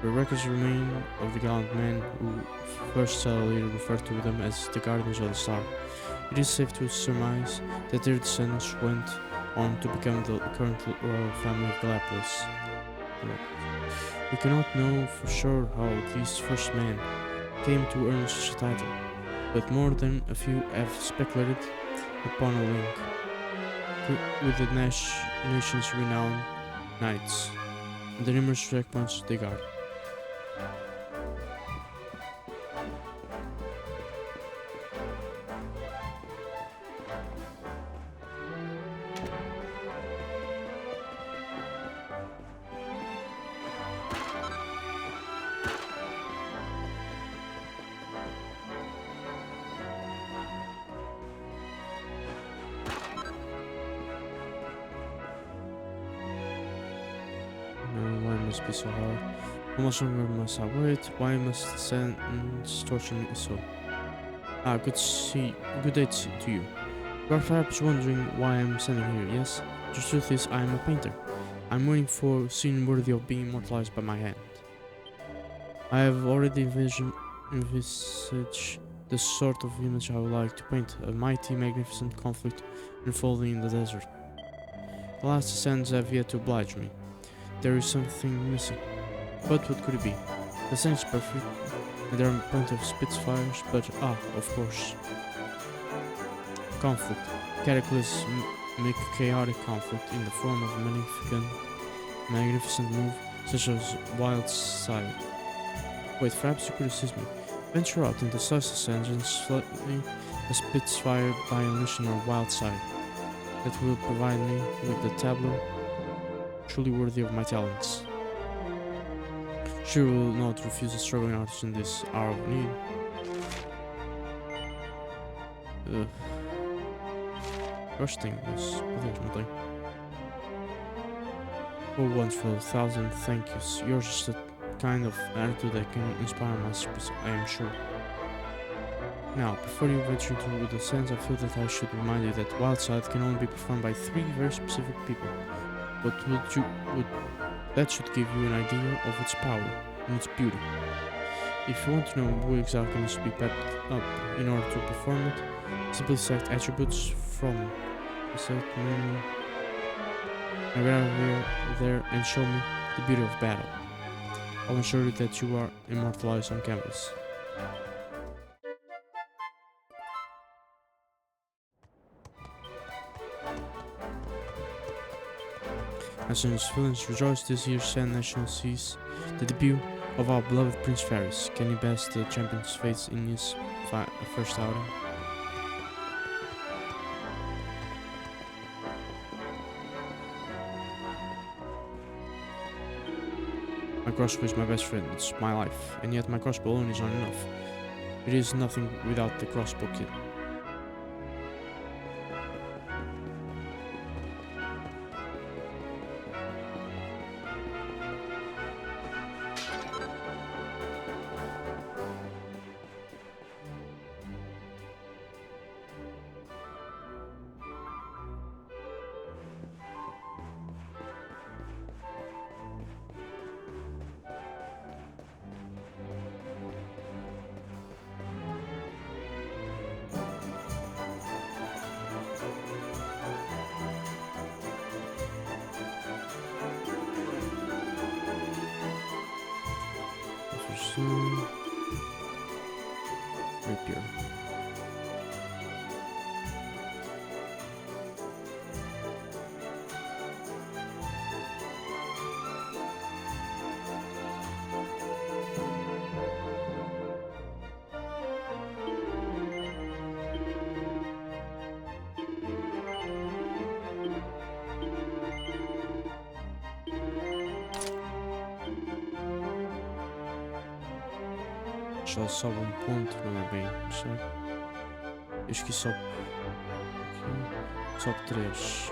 where records remain of the gallant men who first later referred to them as the Guardians of the Star. It is safe to surmise that their descendants went on to become the current royal family of Gallopolis. We cannot know for sure how these first men came to earn such a title, but more than a few have speculated upon a link with the nation's renowned knights and the numerous checkpoints they guard. Why must be so hard? How much longer must I wait? Why must the sentence torture me so? Good day to you. You are perhaps wondering why I'm standing here, yes? The truth is, I am a painter. I'm waiting for a scene worthy of being immortalized by my hand. I have already envisaged the sort of image I would like to paint, a mighty, magnificent conflict unfolding in the desert. Alas, the sands have yet to oblige me. There is something missing. But what could it be? The scene is perfect, and there are plenty of spitfires, but of course. Conflict. Cataclysmic, chaotic conflict in the form of a magnificent move, such as wild side. Wait, perhaps you could assist me. Venture out into the celestial sands and slightly a spitfire by unleashing your wild side. That will provide me with the tableau truly worthy of my talents. Sure will not refuse a struggling artist in this hour of need. Rusting is nothing. Oh, wonderful, 1,000 thank yous. Yours is the kind of attitude that can inspire masterpiece, I am sure. Now, before you venture into the sands, I feel that I should remind you that Wildside can only be performed by 3 very specific people. But that should give you an idea of its power and its beauty. If you want to know who exactly needs to be pepped up in order to perform it, simply select attributes from the set menu. Now get out there and show me the beauty of battle. I'll ensure that you are immortalized on canvas. As soon as villains rejoice this year's Sand National sees the debut of our beloved Prince Faris. Can he best the champion's fates in his first outing? My crossbow is my best friend, it's my life, and yet my crossbow alone is not enough. It is nothing without the crossbow kit. Rapier. Já sobe um ponto, não é bem, certo? Acho que sobe. Sobe 3.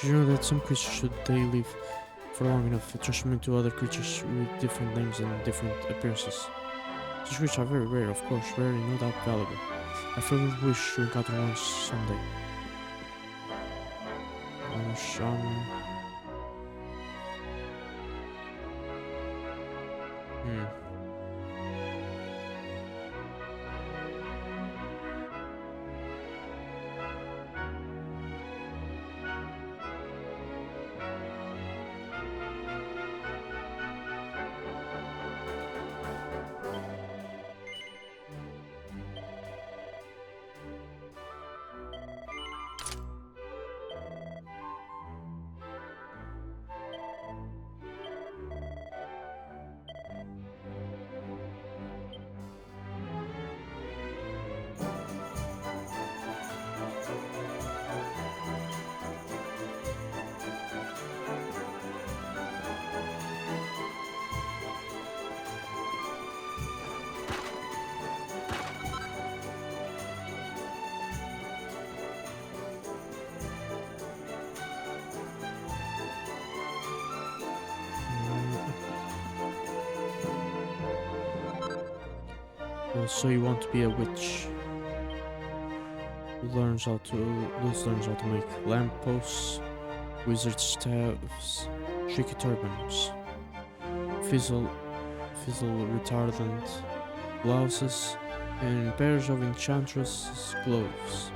Do you know that some creatures, should they live for long enough, transform into other creatures with different names and different appearances? Such creatures are very rare, of course, rare and no doubt valuable. I firmly wish to encounter one someday. Hmm. So you want to be a witch who learns how to make lampposts, wizard staffs, tricky turbans, fizzle retardant blouses, and pairs of enchantress gloves.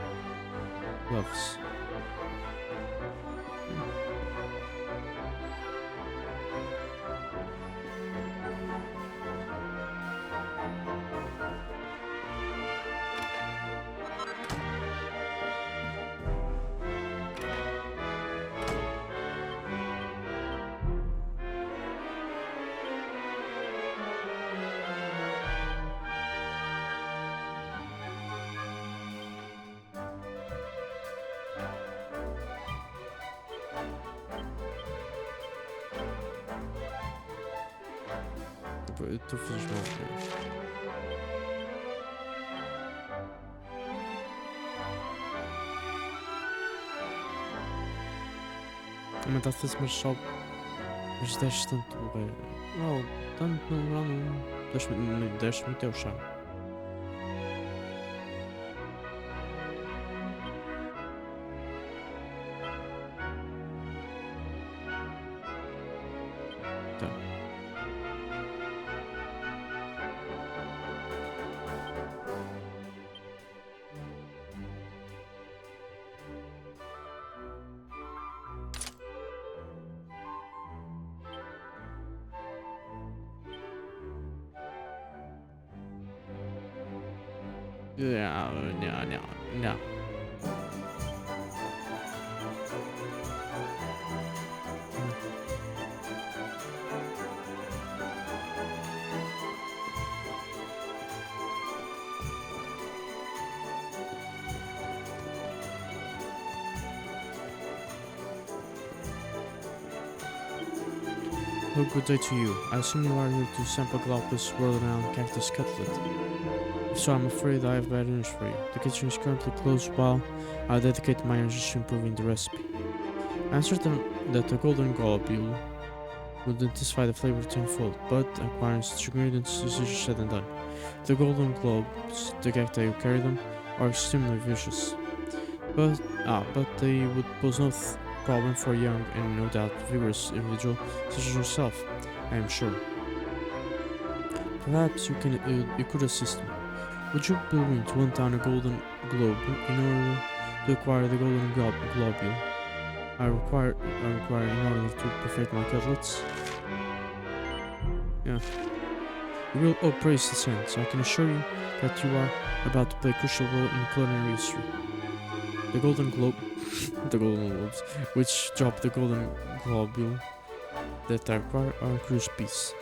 Tu fazes mal, cara. Aumentaste-se, mas só. Mas deste tanto. Não, tanto não. Deste muito ao chão. No. Well, good day to you. I assume you are here to sample Gallopolis world-renowned cactus cutlet. If so, I'm afraid I have bad news for you. The kitchen is currently closed while I dedicate my energies to improving the recipe. I'm certain that the golden globule would intensify the flavor tenfold, but acquiring such ingredients is easier said than done. The golden globes, the cacti who carry them, are extremely vicious, but they would pose no problem for a young and no doubt vigorous individual such as yourself, I am sure. Perhaps you could assist me. Would you be willing to hunt down a golden globe in order to acquire the golden globule I require in order to perfect my cutlets? Yeah. You will all praise the sense. I can assure you that you are about to play a crucial role in culinary history. The golden globe, the golden globes, which drop the golden globule that I require, are a curious piece.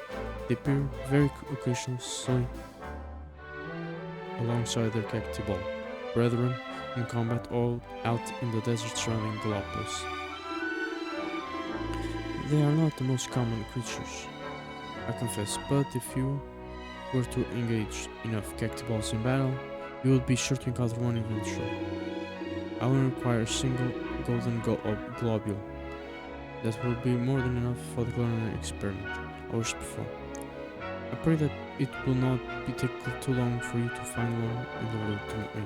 They appear very occasionally alongside their cacti ball brethren in combat all out in the desert surrounding Gallopolis. They are not the most common creatures, I confess, but if you were to engage enough cacti balls in battle, you would be sure to encounter one eventually. I will require a single golden globule. That will be more than enough for the culinary experiment I wish to perform. I pray that it will not take too long for you to find one in the world to meet me.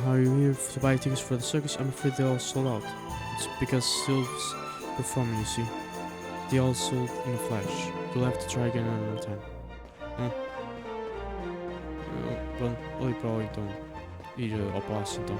Are you here to buy tickets for the circus? I'm afraid they all sold out. It's because Sylve's performing, you see. They all sold in a flash. You'll have to try again another time. Bom, para então ir ao palácio então.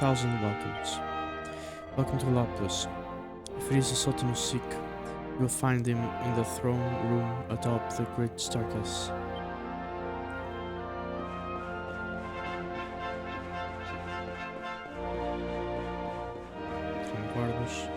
Thousand welcomes. Welcome to Gallopolis. If it is the Sultan you seek, you'll find him in the throne room atop the great staircase. Some guardas.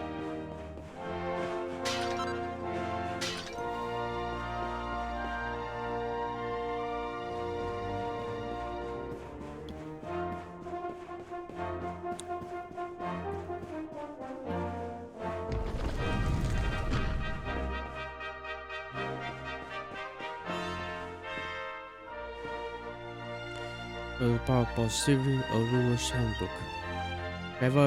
The power of positivity, a ruler's handbook. Have I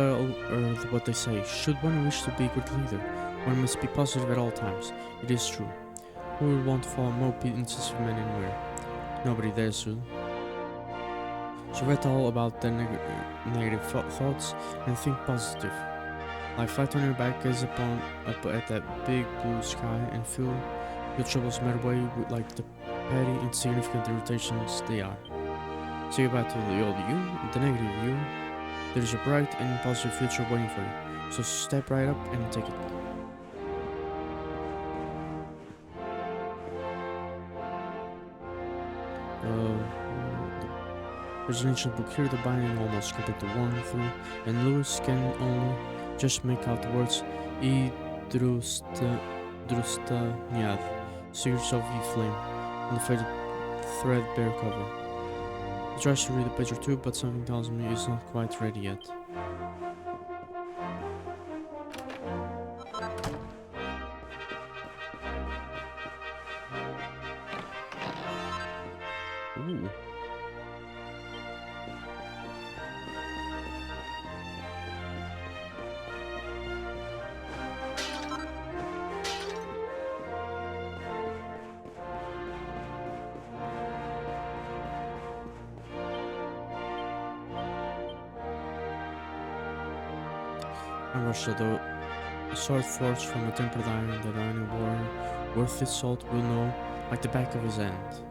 heard what they say? Should one wish to be a good leader, one must be positive at all times. It is true. Who will want to follow mopey, incisive men anywhere? Nobody dares to. So read all about the negative thoughts and think positive. Lie flat on your back, gaze up at that big blue sky, and feel your troubles melt away like the petty, insignificant irritations they are. Say goodbye to the old you, the negative you. There's a bright and positive future waiting for you. So step right up and take it. There's an ancient book here, the binding almost completely worn through, and Lewis can only just make out the words E Drusta Nyad, Secrets of E-Flame, on the faded threadbare cover. He tries to read a page or two, but something tells me he's not quite ready yet. Ooh. and rushed the sword forged from a tempered iron that any warrior worth its salt will know like the back of his hand.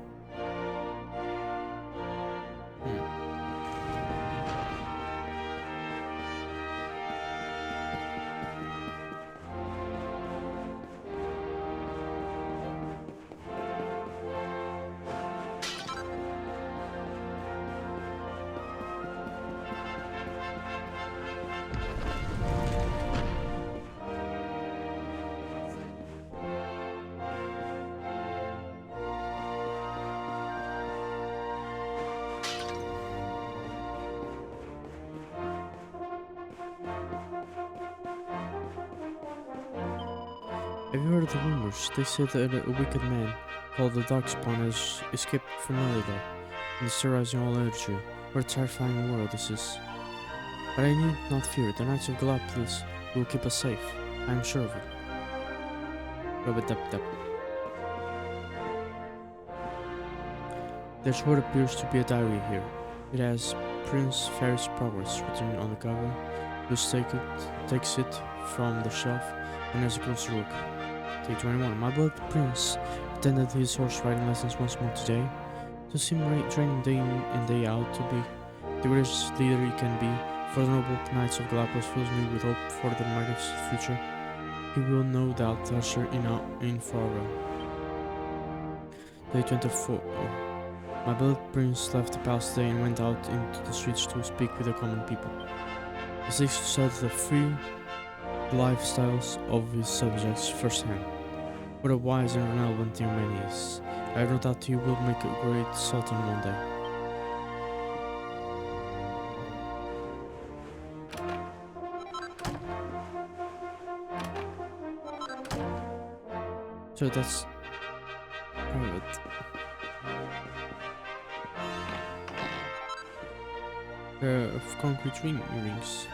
Have you heard the rumors? They say that a wicked man called the Darkspawn has escaped from Elidor and is terrorizing all energy. What a terrifying world this is. But I need not fear. The Knights of Gallopolis will keep us safe. I am sure of it. Rub-a-dub-dub. There's what appears to be a diary here. It has Prince Ferris' progress written on the cover. Just takes it from the shelf and has a closer look. Day 21. My beloved prince attended his horse riding lessons once more today. To see him training day in and day out to be the greatest leader he can be for the noble Knights of Gallopolis fills me with hope for the magnificent future. He will no doubt usher in forever. Day 24. My beloved prince left the palace today and went out into the streets to speak with the common people. He seeks to study the free lifestyles of his subjects firsthand. What a wise and relevant young man he is. I have no doubt he will make a great sultan one day. So that's private. Of concrete rings.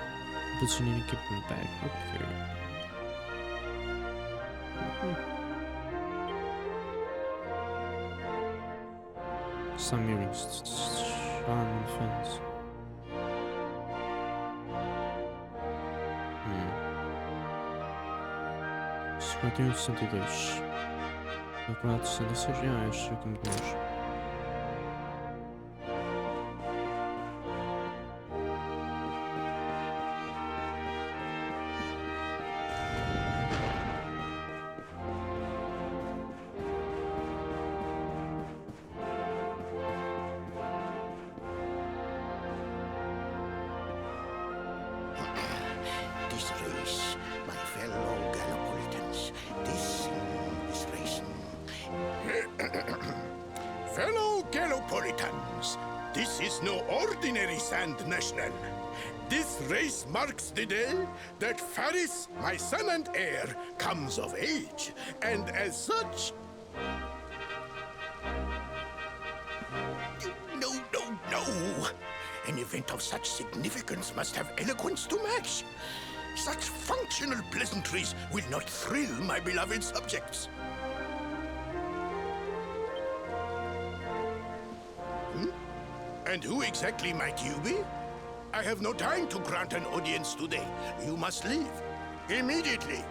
Puts in an equipment bag. Okay. Some earrings. Charm and fence. Escutem 62. No 466 reais, fica muito longe. This race, my fellow Gallopolitans, this race. Fellow Gallopolitans, this is no ordinary Sand National. This race marks the day that Ferris, my son and heir, comes of age, and as such... No. An event of such significance must have eloquence to match. Such functional pleasantries will not thrill my beloved subjects. And who exactly might you be? I have no time to grant an audience today. You must leave. Immediately.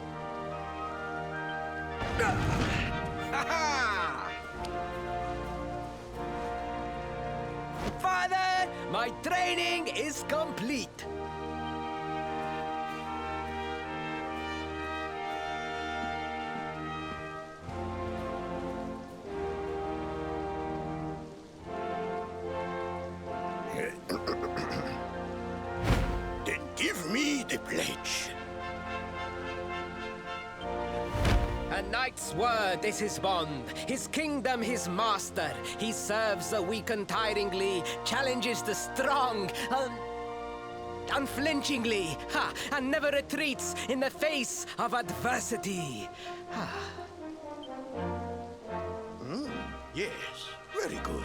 Father, my training is complete. Then give me the pledge. A knight's word is his bond, his kingdom his master. He serves the weak untiringly, challenges the strong unflinchingly, and never retreats in the face of adversity. Yes, very good.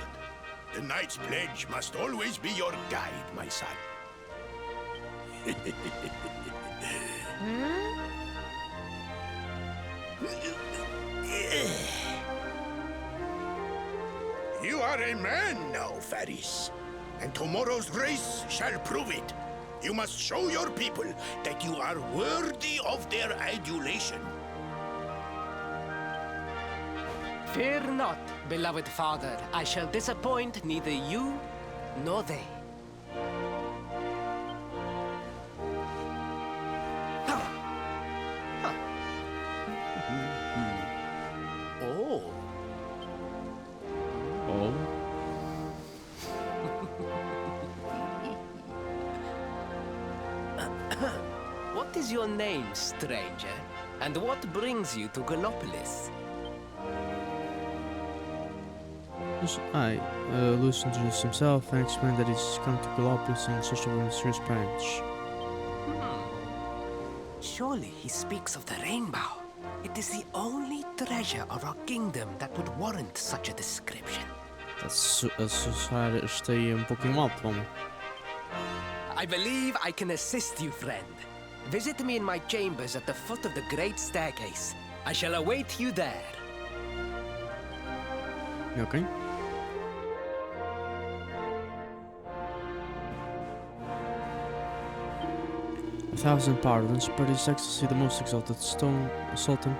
The knight's pledge must always be your guide, my son. You are a man now, Ferris, and tomorrow's race shall prove it. You must show your people that you are worthy of their adulation. Fear not, beloved father. I shall disappoint neither you nor they. Oh. Oh. What is your name, stranger? And what brings you to Gallopolis? Lucius introduced himself and explained that he's come to Gallopolis in search of a mysterious branch. Surely he speaks of the rainbow. It is the only treasure of our kingdom that would warrant such a description. Está aí pouquinho alto, vamos. I believe I can assist you, friend. Visit me in my chambers at the foot of the great staircase. I shall await you there. Okay. A thousand pardons, but His Excellency the Most Exalted Sultan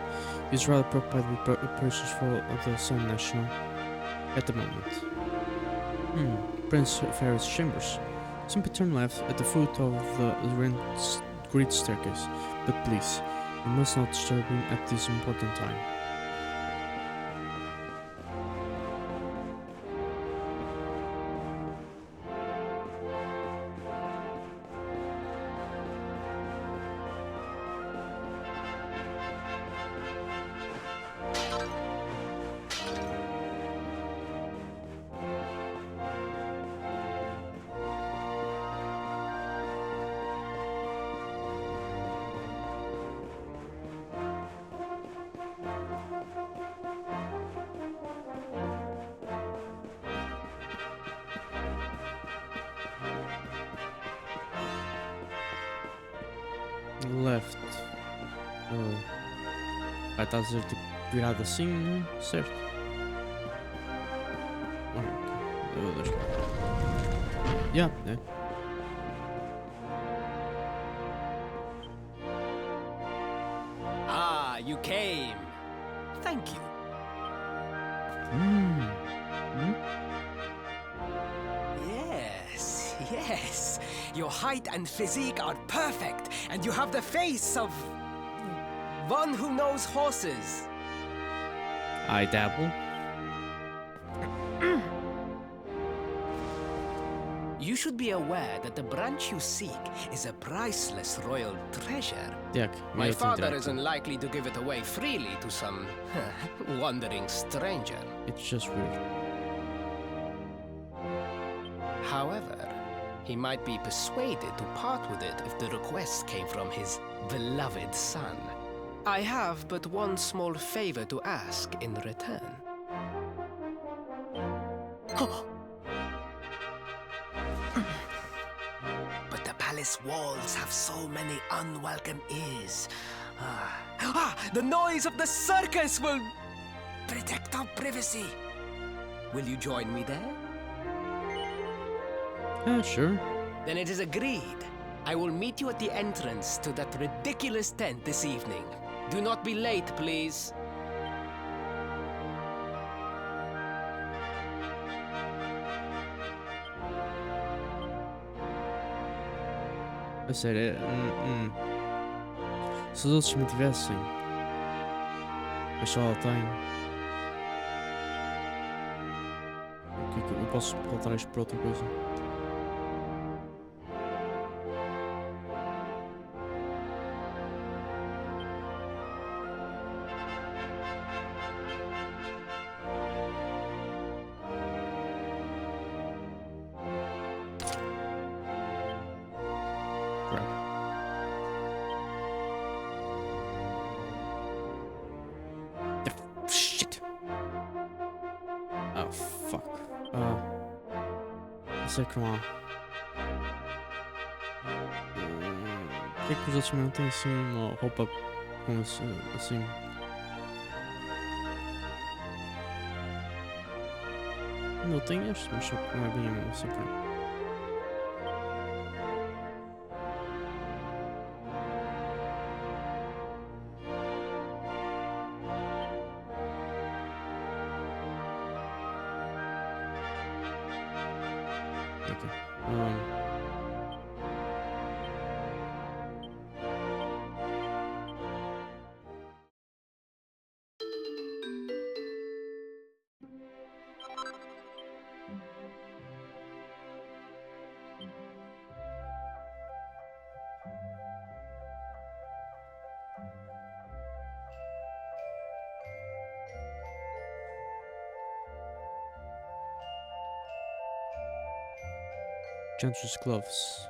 is rather preoccupied with preparations for the Sun National at the moment. Prince Ferret's chambers. Simply turn left at the foot of the great staircase, but please, you must not disturb him at this important time. Left. Vai estar a dizer tipo virado assim, né? Certo. Ok. Yeah, é. Ah, you came. Thank you. Yes. Your height and physique are perfect, and you have the face of one who knows horses. I dabble. You should be aware that the branch you seek is a priceless royal treasure. Tak, My father interactive. isn't likely to give it away freely to some wandering stranger. It's just weird. However, he might be persuaded to part with it if the request came from his beloved son. I have but one small favor to ask in return. But the palace walls have so many unwelcome ears. The noise of the circus will protect our privacy. Will you join me there? Yeah, sure. Then it is agreed. I will meet you at the entrance to that ridiculous tent this evening. Do not be late, please. A sério, se os outros me tivessem, mas só ela tem. O que é que eu posso voltar isto para outra coisa? Shit. Oh fuck. Sei que não há. Por que é que os outros não têm assim uma roupa com assim? Não tem este, mas só que não é bem assim. Ok. Gentle's gloves.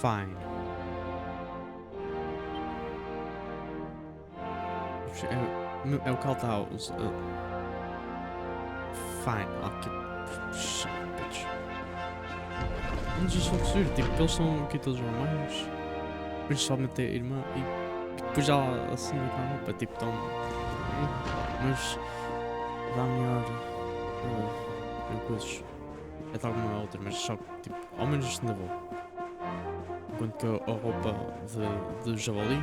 Fine. É o que ela está a usar. Fine, ok. Shut up, bitch. Mas isso é absurdo, tipo, eles são aqui todos romanos, principalmente a irmã, e depois já assim com a roupa, tipo, tão. Mas dá melhor. Coisas. É tal como a outra, mas só que, tipo, ao menos isto ainda vou. Enquanto que a roupa de javali.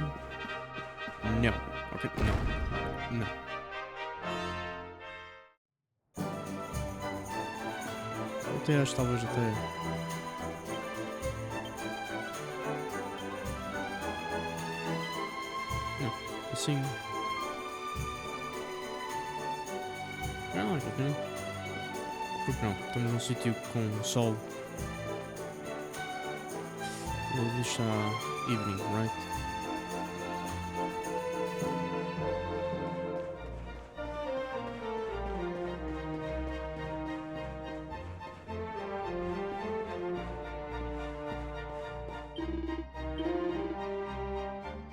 Não. Ok? Não. Não. Até acho que talvez até. Não. Assim. Não, ok, não. Porque não? Estamos num sítio com sol. Ele diz evening, right?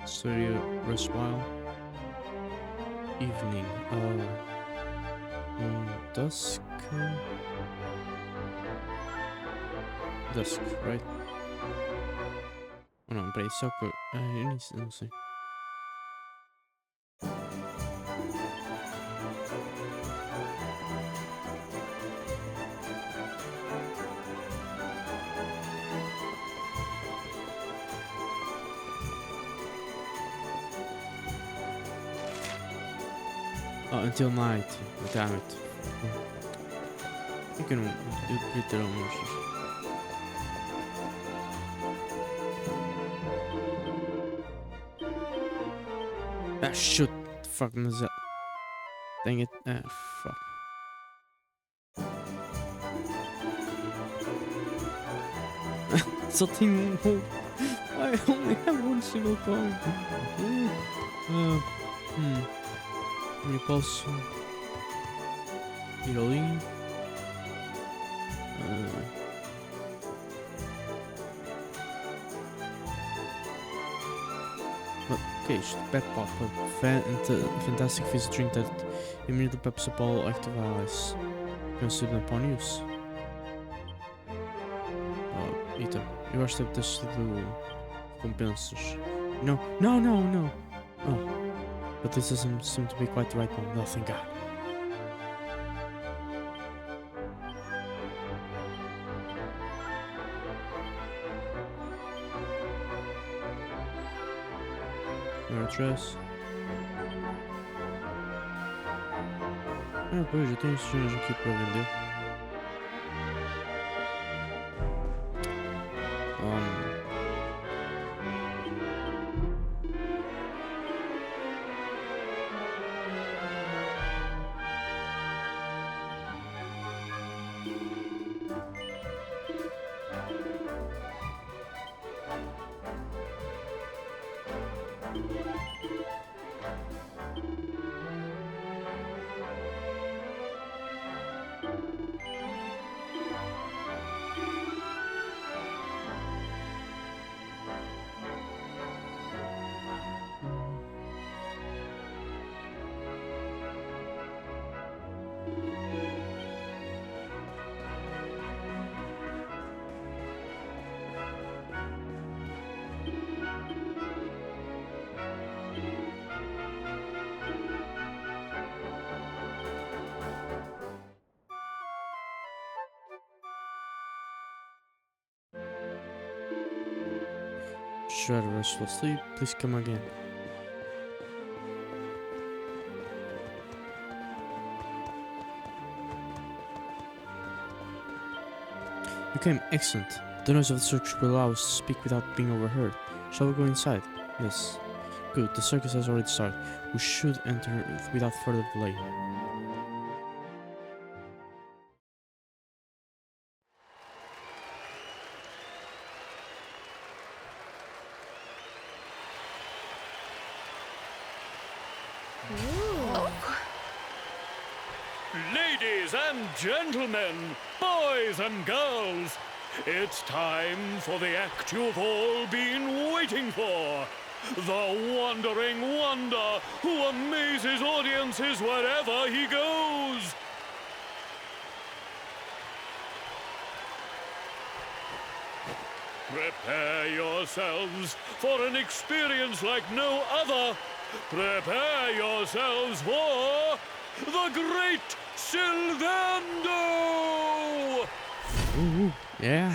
Seria rest while. Evening. Dusk. Dusk, right? Oh não, peraí, só que. Eu não sei. Until night. Até à noite. É que eu não. Eu devia ter alguns. Ah, shoot. Fuck, mas. Dang it. Ah, fuck. Só tenho um. I only have one single coin. Eu posso ir ali. O que é isto? Pep Pop. Fantastic fizz drink that immediately peps up all active allies. Consumed upon use. Então, eu acho que deve ter sido recompensas. No. Oh. But this doesn't seem to be quite the right one, though, thank God. No address. Ah, pois, eu tenho estes jogos aqui para vender. Should I restful sleep? Please come again. You came, excellent. The noise of the circus will allow us to speak without being overheard. Shall we go inside? Yes. Good, the circus has already started. We should enter without further delay. Ladies and gentlemen, boys and girls, it's time for the act you've all been waiting for. The wandering wonder who amazes audiences wherever he goes. Prepare yourselves for an experience like no other. Prepare yourselves for the Great Silvando! Ooh, yeah.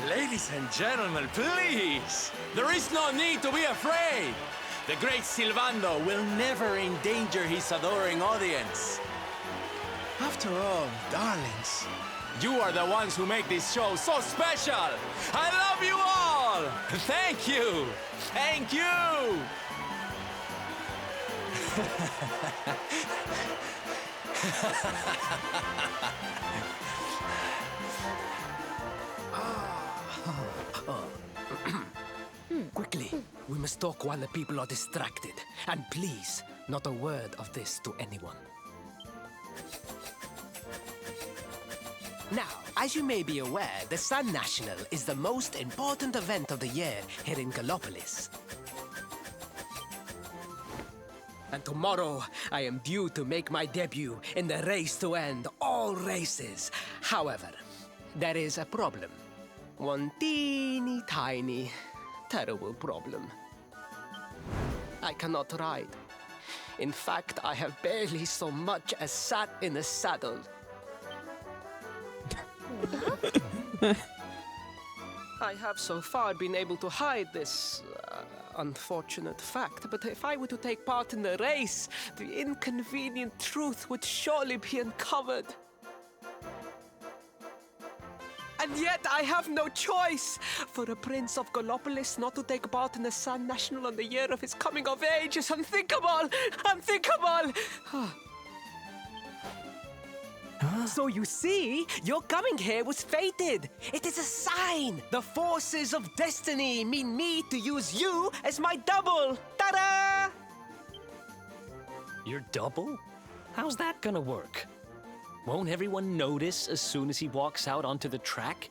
Ladies and gentlemen, please! There is no need to be afraid! The great Silvando will never endanger his adoring audience. After all, darlings, you are the ones who make this show so special! I love you all! Thank you! Thank you! Quickly, we must talk while the people are distracted. And please, not a word of this to anyone. Now, as you may be aware, the Sun National is the most important event of the year here in Gallopolis. And tomorrow, I am due to make my debut in the race to end all races. However, there is a problem. One teeny tiny, terrible problem. I cannot ride. In fact, I have barely so much as sat in a saddle. I have so far been able to hide this unfortunate fact, but if I were to take part in the race, the inconvenient truth would surely be uncovered. And yet I have no choice. For a prince of Gallopolis not to take part in the Sun National on the year of his coming of age is unthinkable! Unthinkable! So you see, your coming here was fated. It is a sign. The forces of destiny mean me to use you as my double. Ta-da! Your double? How's that gonna work? Won't everyone notice as soon as he walks out onto the track?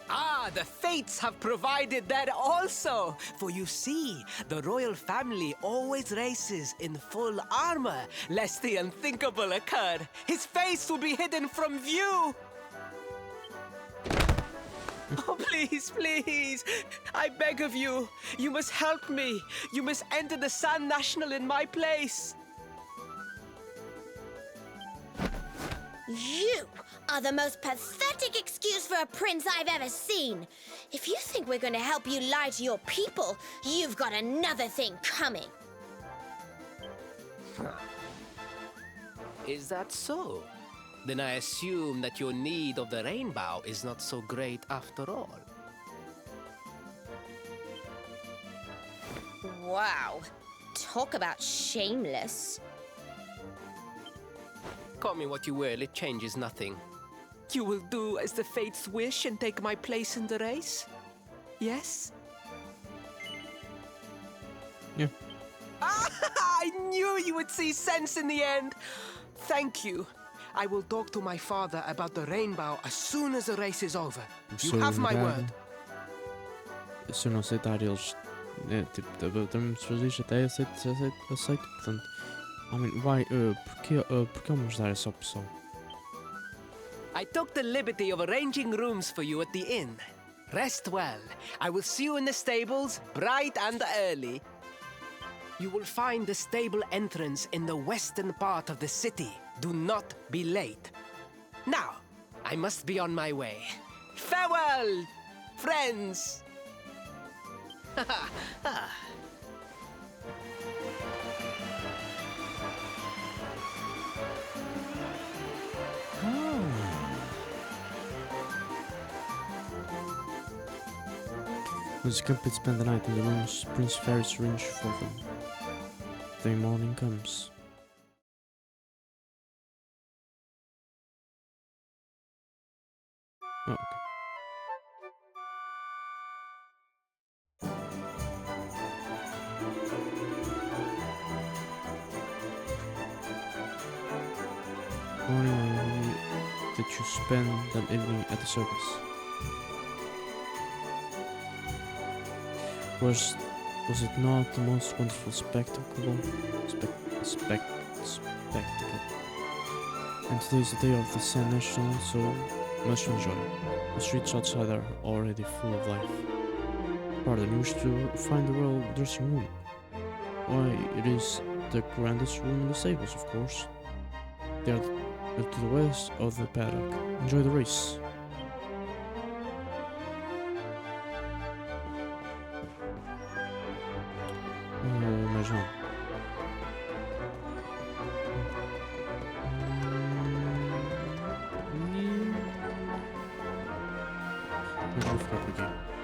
Ah, the fates have provided that also. For you see, the royal family always races in full armor, lest the unthinkable occur. His face will be hidden from view. Oh, please, please. I beg of you. You must help me. You must enter the Sun National in my place. You are the most pathetic excuse for a prince I've ever seen. If you think we're going to help you lie to your people, you've got another thing coming. Is that so? Then I assume that your need of the rainbow is not so great after all. Wow. Talk about shameless. Call me what you will, it changes nothing. You will do as the fates wish and take my place in the race? Yes? Yeah. I knew you would see sense in the end! Thank you. I will talk to my father about the rainbow as soon as the race is over. You have my word. Se eu não aceitar eles, tipo, também fazer isto até aceito, portanto, I mean, porque vamos dar essa opção? I took the liberty of arranging rooms for you at the inn. Rest well. I will see you in the stables, bright and early. You will find the stable entrance in the western part of the city. Do not be late. Now, I must be on my way. Farewell, friends! Those companies spend the night in the rooms Prince Ferris arranged for them. The morning comes. Oh, okay. Morning that you spend that evening at the circus. Was it not the most wonderful spectacle? Spectacle. And today is the day of the Sun National, so much to enjoy. The streets outside are already full of life. Pardon, you wish to find the royal dressing room? Why, it is the grandest room in the stables, of course. They are to the west of the paddock. Enjoy the race. Mas não. Mas vou ficar por aqui.